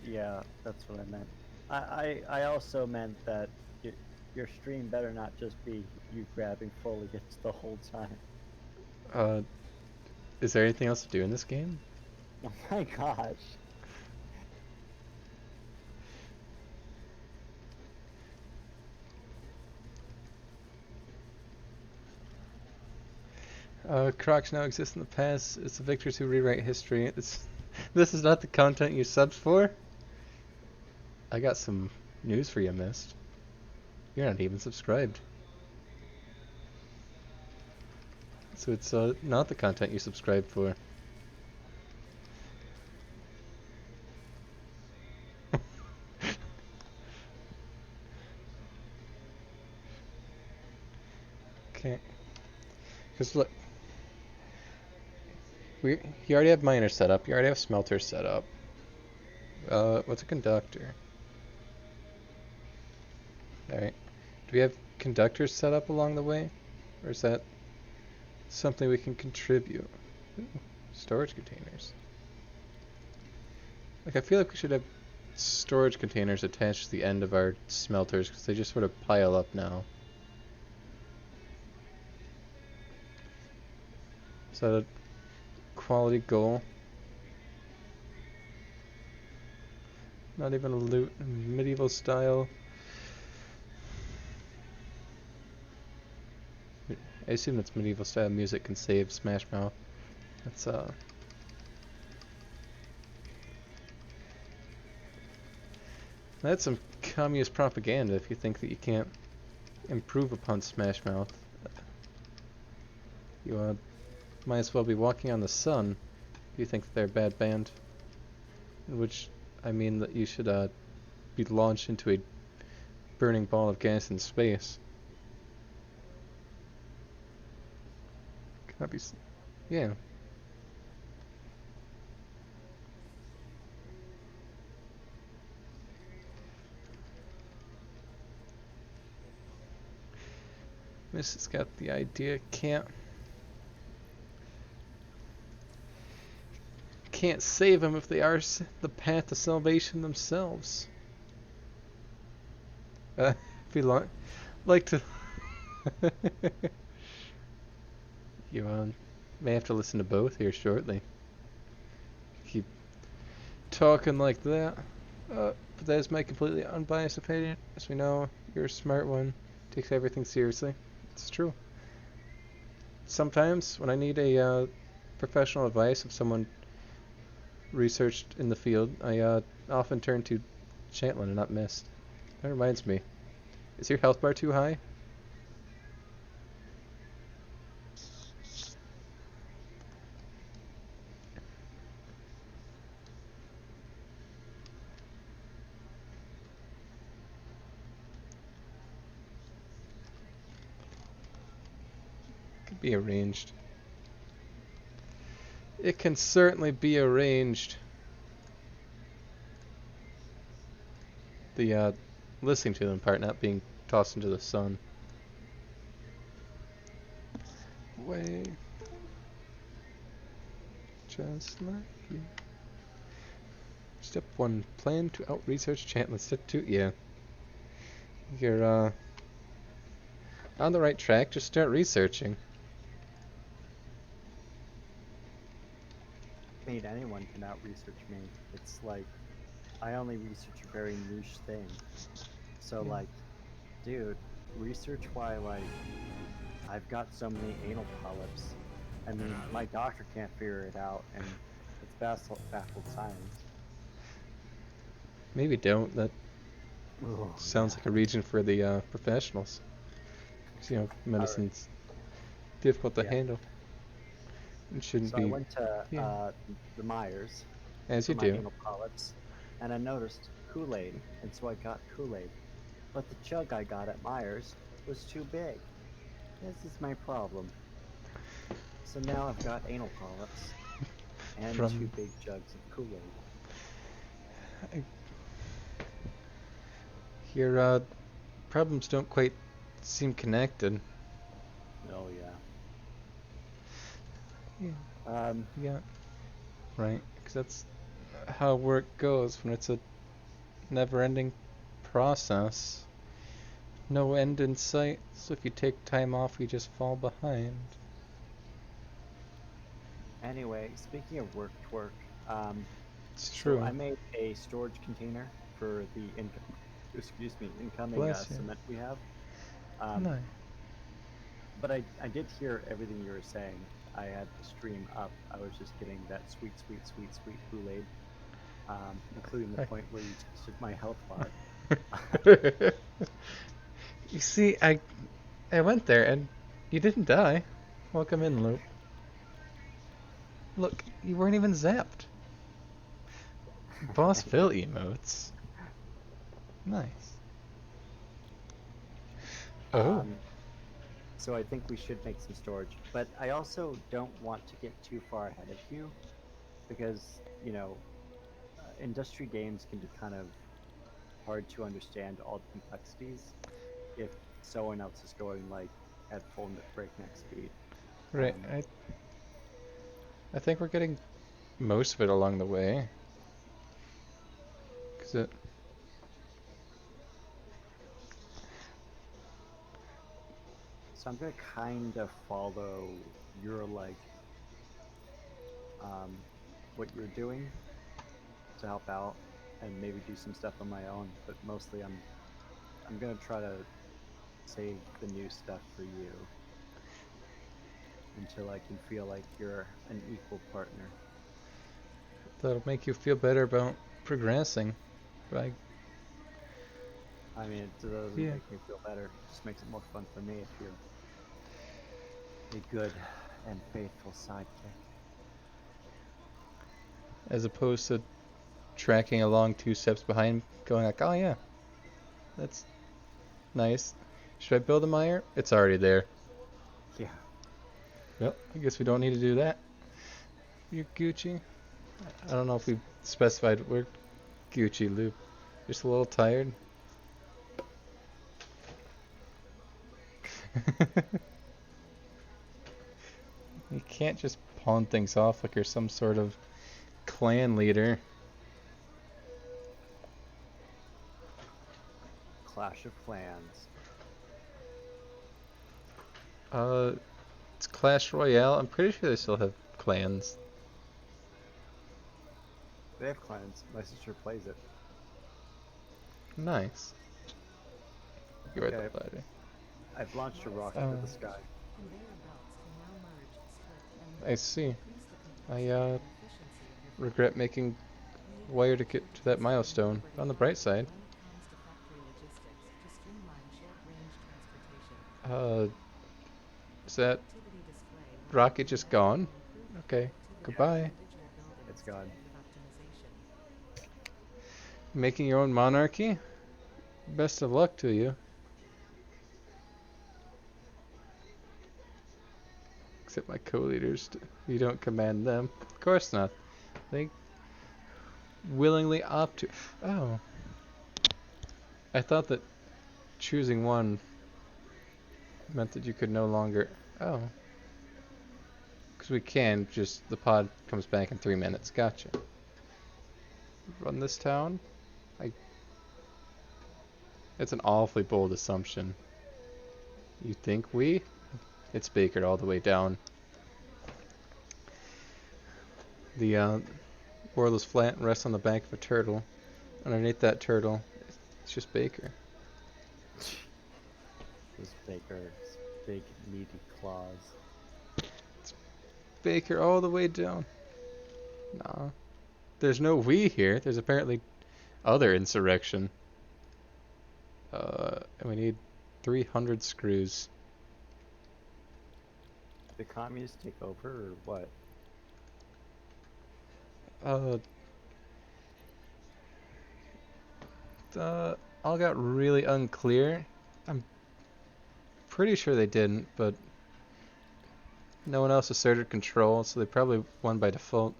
yeah, that's what I meant. I also meant that your stream better not just be you grabbing foliage the whole time. Is there anything else to do in this game? Oh my gosh. Crocs now exist in the past. It's the victors who rewrite history. This is not the content you subbed for? I got some news for you, Mist. You're not even subscribed. So it's not the content you subscribed for. Okay. Because look, you already have miners set up. You already have smelters set up. What's a conductor? Alright. Do we have conductors set up along the way? Or is that something we can contribute? Ooh, storage containers. Like, I feel like we should have storage containers attached to the end of our smelters because they just sort of pile up now. Is that a quality goal? Not even a loot. Medieval style. I assume that's medieval style music can save Smash Mouth. That's some communist propaganda if you think that you can't improve upon Smash Mouth. You might as well be walking on the sun if you think that they're a bad band. In which I mean that you should be launched into a burning ball of gas in space. Can that be? Yeah. Mrs. got the idea. Can't save them if they are the path to salvation themselves. If you like to, you may have to listen to both here shortly. Keep talking like that. But that is my completely unbiased opinion. As we know, you're a smart one. Takes everything seriously. It's true. Sometimes when I need a professional advice of someone researched in the field, I often turn to Chantlin and not Mist. That reminds me. Is your health bar too high? Could be arranged. It can certainly be arranged. The listening to them part not being tossed into the sun. Way. Just like you. Step 1. Plan to out-research Chantlin. Step 2. Yeah. You're on the right track. Just start researching. I mean, anyone can out-research me. It's like, I only research a very niche thing. So like, dude, research why like, I've got so many anal polyps. I mean, my doctor can't figure it out, and it's baffled science. Maybe don't. That Ugh, sounds like a region for the professionals. 'Cause, you know, medicine's difficult to handle. It shouldn't So be. I went to the Myers As for you my do. anal polyps, and I noticed Kool-Aid, and so I got Kool-Aid. But the jug I got at Myers was too big. This is my problem. So now I've got anal polyps and From- 2 big jugs of Kool-Aid. Your problems don't quite seem connected. Oh Yeah. yeah. Yeah. Right. Because that's how work goes when it's a never-ending process. No end in sight. So if you take time off, you just fall behind. Anyway, speaking of work, It's true. so I made a storage container for the incoming Bless you. cement we have. Nice. But I did hear everything you were saying. I had the stream up. I was just getting that sweet Kool-Aid, including the point where you tested my health bar. You see, I went there and you didn't die. Welcome in, Loop. Look, you weren't even zapped. Boss Phil emotes. Nice. Oh. So I think we should make some storage, but I also don't want to get too far ahead of you, because, you know, industry games can be kind of hard to understand all the complexities if someone else is going like at full breakneck speed. Right. I think we're getting most of it along the way. 'Cause it. So I'm gonna kind of follow your like what you're doing to help out, and maybe do some stuff on my own. But mostly, I'm gonna try to save the new stuff for you until I can feel like you're an equal partner. That'll make you feel better about progressing. Right? I mean, it doesn't Yeah. make me feel better. It just makes it more fun for me if you're a good and faithful sidekick. As opposed to tracking along 2 steps behind, going like, oh yeah, that's nice. Should I build a mire? It's already there. Yeah. Yep, I guess we don't need to do that. You're Gucci. I don't know if we specified we're Gucci, Loop. Just a little tired. You can't just pawn things off like you're some sort of clan leader. Clash of Clans. It's Clash Royale. I'm pretty sure they still have clans. They have clans. My sister plays it. Nice. You're Okay. the ladder. I've launched a rocket to the sky. Conveyor belts can now merge, split, and I see. increase the I complexity and efficiency of your regret making wire to get to that milestone. On the bright side, when it comes to factory logistics to streamline short-range transportation. is that Activity display will rocket just gone? improve Okay, productivity goodbye. of individual buildings It's gone. with optimization. Making your own monarchy? Best of luck to you. Except my co-leaders, you don't command them. Of course not. They willingly opt to. Oh. I thought that choosing one meant that you could no longer. Oh. Because we can, just the pod comes back in 3 minutes. Gotcha. Run this town? It's an awfully bold assumption. You think we? It's bakered all the way down. The world is flat and rests on the back of a turtle. Underneath that turtle, it's just Baker. This Baker's big meaty claws. Baker all the way down. Nah. There's no we here. There's apparently other insurrection. And we need 300 screws. The communists take over or what? All got really unclear. I'm pretty sure they didn't, but no one else asserted control, so they probably won by default.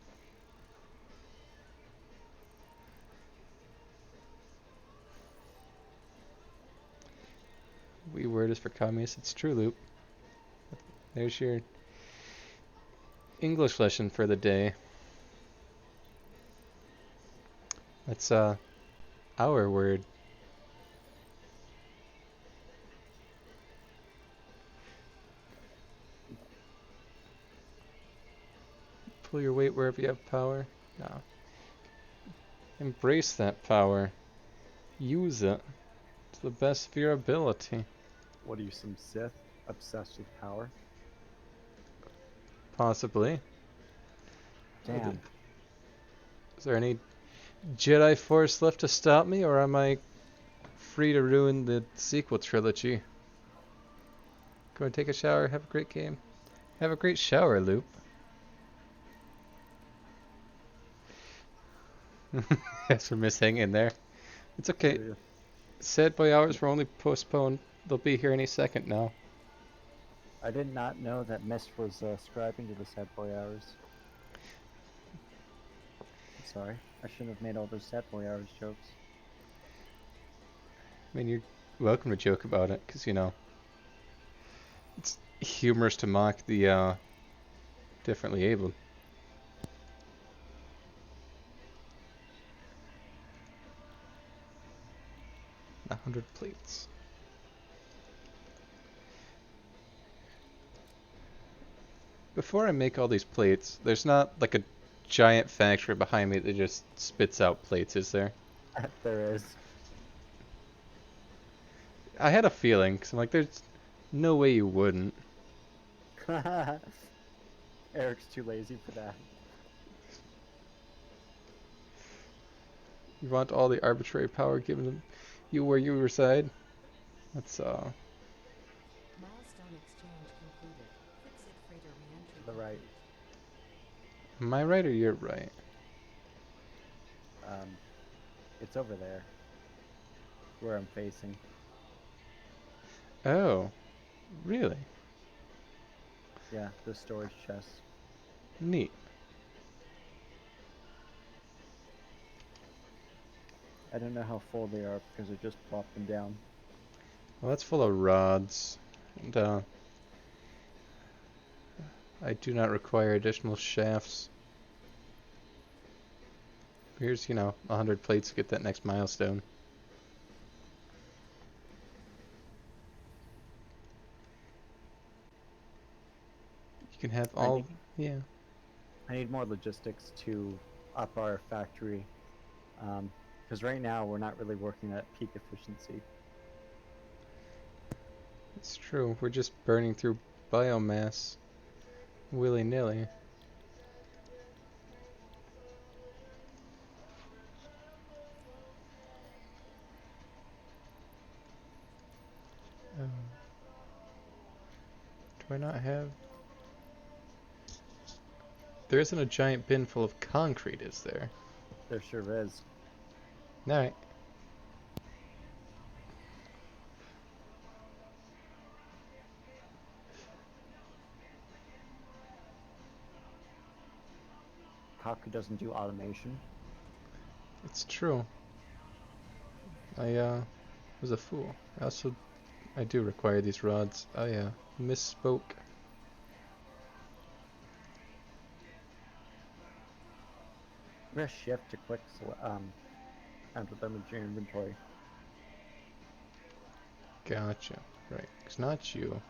We word is for communists. It's true, Loop. There's your English lesson for the day. That's our word. Pull your weight wherever you have power. No. Embrace that power. Use it to the best of your ability. What are you, some Sith obsessed with power? Possibly. Damn. Is there any Jedi Force left to stop me, or am I free to ruin the sequel trilogy? Go and take a shower. Have a great game. Have a great shower, Loop. Thanks for missing in there. It's okay. Yeah. Sad boy hours were only postponed. They'll be here any second now. I did not know that Mist was scribing to the Sad Boy Hours. I'm sorry. I shouldn't have made all those Sad Boy Hours jokes. I mean, you're welcome to joke about it, because, you know, it's humorous to mock the differently abled. A 100 plates. Before I make all these plates, there's not like a giant factory behind me that just spits out plates, is there? There is. I had a feeling, 'cause I'm like, there's no way you wouldn't. Eric's too lazy for that. You want all the arbitrary power given to you where you reside? That's, Milestone exchange concluded. Fixit freighter reentry To the right. complete. am I right or you're right? It's over there. Where I'm facing. Oh, really? Yeah, the storage chest. Neat. I don't know how full they are because I just plopped them down. Well, that's full of rods, and I do not require additional shafts. Here's, 100 plates to get that next milestone. You can have I all, need- yeah. I need more logistics to up our factory. Because right now we're not really working at peak efficiency. It's true. We're just burning through biomass willy-nilly. Oh. Do I not have... There isn't a giant bin full of concrete, is there? There sure is. Alright. Haku doesn't do automation. It's true. I, was a fool. I do require these rods. I, misspoke. Press shift to quick enter them into your inventory. Gotcha. Right. It's not you.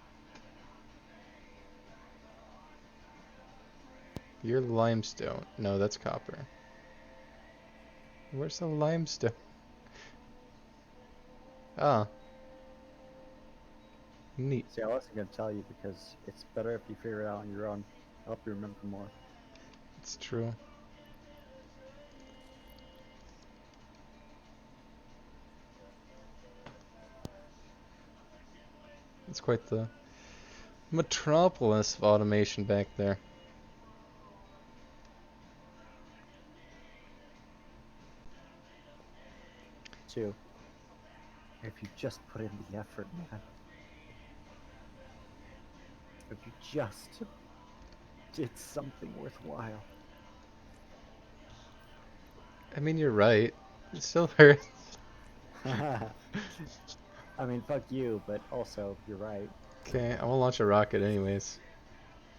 You're limestone. No, that's copper. Where's the limestone? Ah. Neat. See, I wasn't gonna tell you because it's better if you figure it out on your own. Help you remember more. It's true. It's quite the metropolis of automation back there. Too. If you just put in the effort, man. If you just did something worthwhile. I mean, you're right. It still hurts. I mean, fuck you, but also, you're right. Okay, I'm gonna launch a rocket anyways.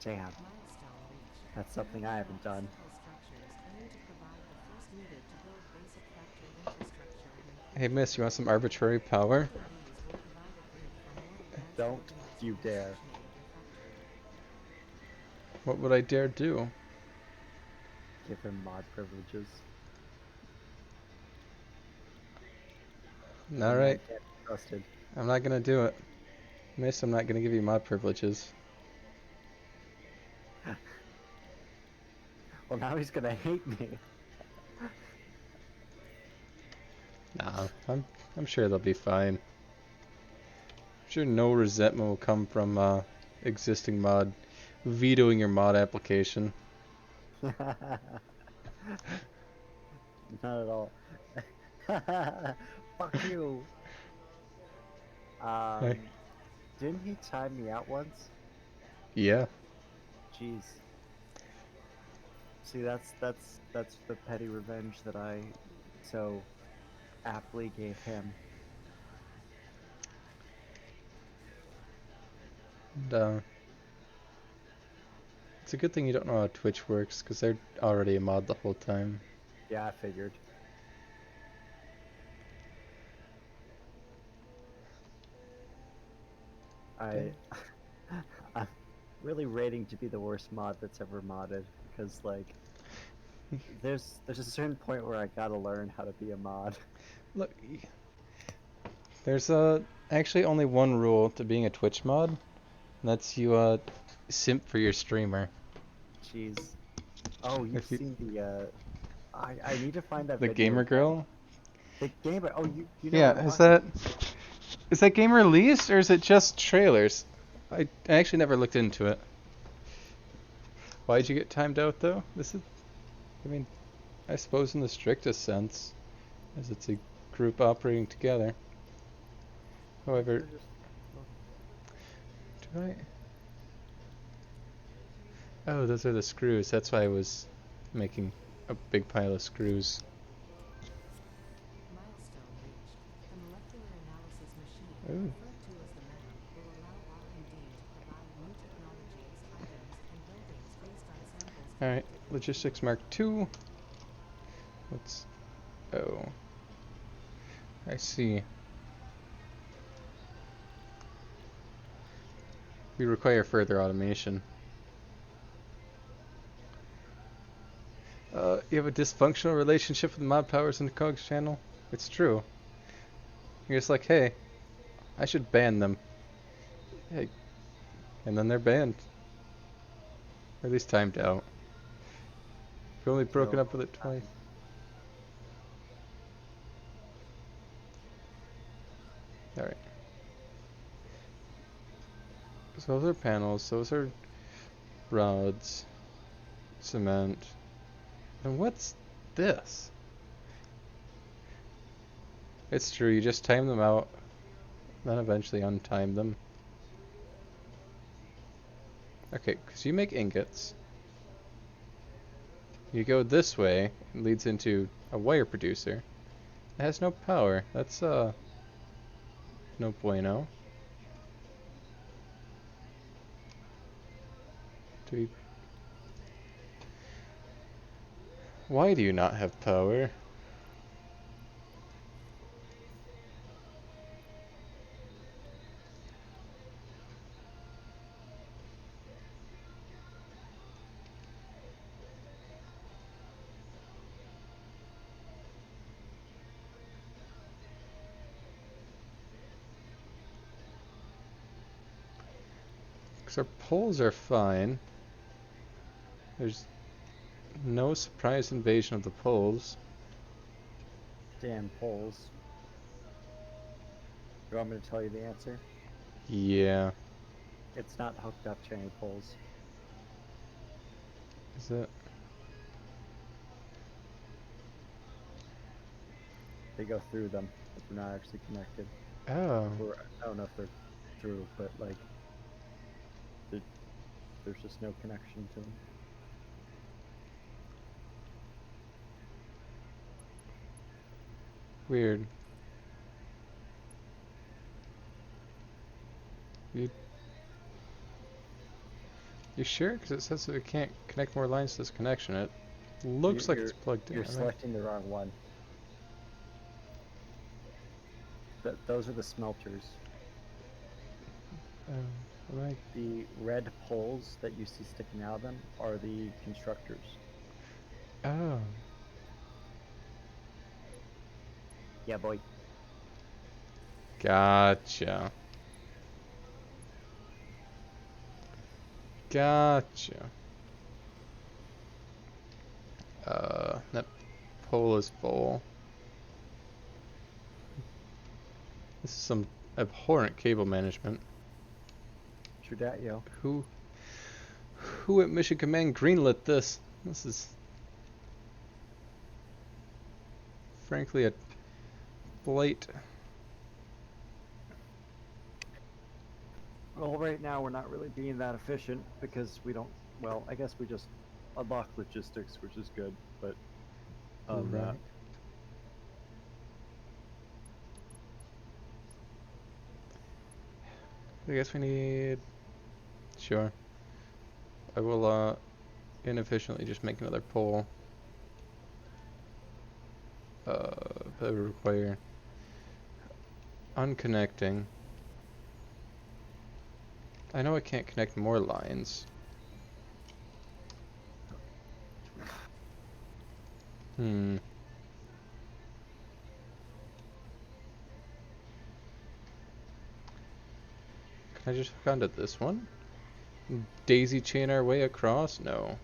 Damn, Milestone reached. that's something I haven't done. Central structures aim to provide the force needed to build basic factory infrastructure and Hey, miss, you want some arbitrary power? these will provide a grid for more advanced Don't organized you dare. functioning of your factory. What would I dare do? Give him mod privileges. Alright, Can't be trusted. I'm not gonna do it. Miss, I'm not gonna give you mod privileges. Well, now he's gonna hate me. Nah, I'm sure they'll be fine. I'm sure no resentment will come from existing mod vetoing your mod application. Not at all. Fuck you. Hey. Didn't he time me out once? Yeah. Jeez. See, that's the petty revenge that I so aptly gave him. And, it's a good thing you don't know how Twitch works, because they're already a mod the whole time. Yeah, I figured. I'm really rating to be the worst mod that's ever modded, because like there's a certain point where I gotta learn how to be a mod. Look, there's actually only one rule to being a Twitch mod, and that's you simp for your streamer. Jeez. Oh, you've If you, seen the I need to find that the video. gamer girl. The gamer. Oh, you know what Yeah, I'm is talking that game released or is it just trailers? I actually never looked into it. Why'd you get timed out though? I mean, I suppose in the strictest sense, as it's a group operating together. However, about. do I? Oh, those are the screws. That's why I was making a big pile of screws. Milestone reached. The molecular analysis machine, Ooh. referred to as the MAN, will allow R&D to provide new technologies, items, and buildings based on samples Alright, collected. Logistics Mark II. Let's. Oh. I see. We require further automation. You have a dysfunctional relationship with Mod Powers and the Cogs channel? It's true. You're just like, hey, I should ban them. Hey. And then they're banned. Or at least timed out. You've only broken up with it twice. Alright. So those are panels, those are rods, cement. And what's this? It's true, you just time them out, then eventually untime them. Okay, because you make ingots. You go this way, it leads into a wire producer. It has no power. That's no bueno. Do we... Why do you not have power? Because our poles are fine. There's no surprise invasion of the poles. Damn poles. You want me to tell you the answer? Yeah. It's not hooked up to any poles. Is it? They go through them, but they're not actually connected. Oh. Or I don't know if they're through, but like there's just no connection to them. Weird. You sure? Because it says that we can't connect more lines to this connection. It looks like it's plugged in. You're I mean, selecting the wrong one. Those are the smelters. am I... The red poles that you see sticking out of them are the constructors. Oh. Yeah, boy. Gotcha. Gotcha. That pole is full. This is some abhorrent cable management. True dat, yo. Who at Mission Command greenlit this? This is frankly a blight. Well, right now we're not really being that efficient because we don't. Well, I guess we just unlock logistics, which is good, but Right. I guess we need... Sure. I will, inefficiently just make another pole. That would require... unconnecting. I know I can't connect more lines. Hmm. Can I just hook onto this one? Daisy chain our way across? No.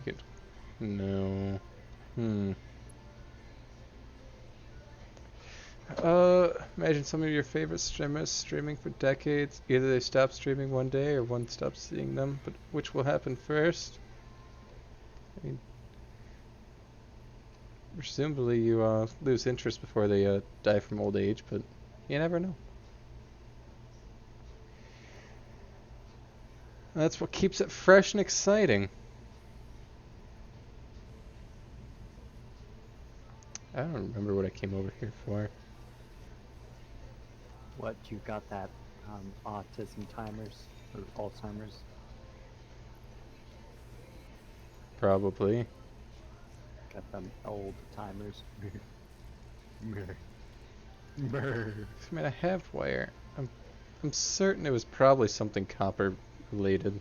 Get, no. Hmm. Imagine some of your favorite streamers streaming for decades. Either they stop streaming one day or one stops seeing them, but which will happen first? I mean, presumably you lose interest before they die from old age, but you never know. That's what keeps it fresh and exciting. I don't remember what I came over here for. What, you got that autism timers or Alzheimer's? Probably. Got them old timers. I mean, I have wire. I'm certain it was probably something copper related.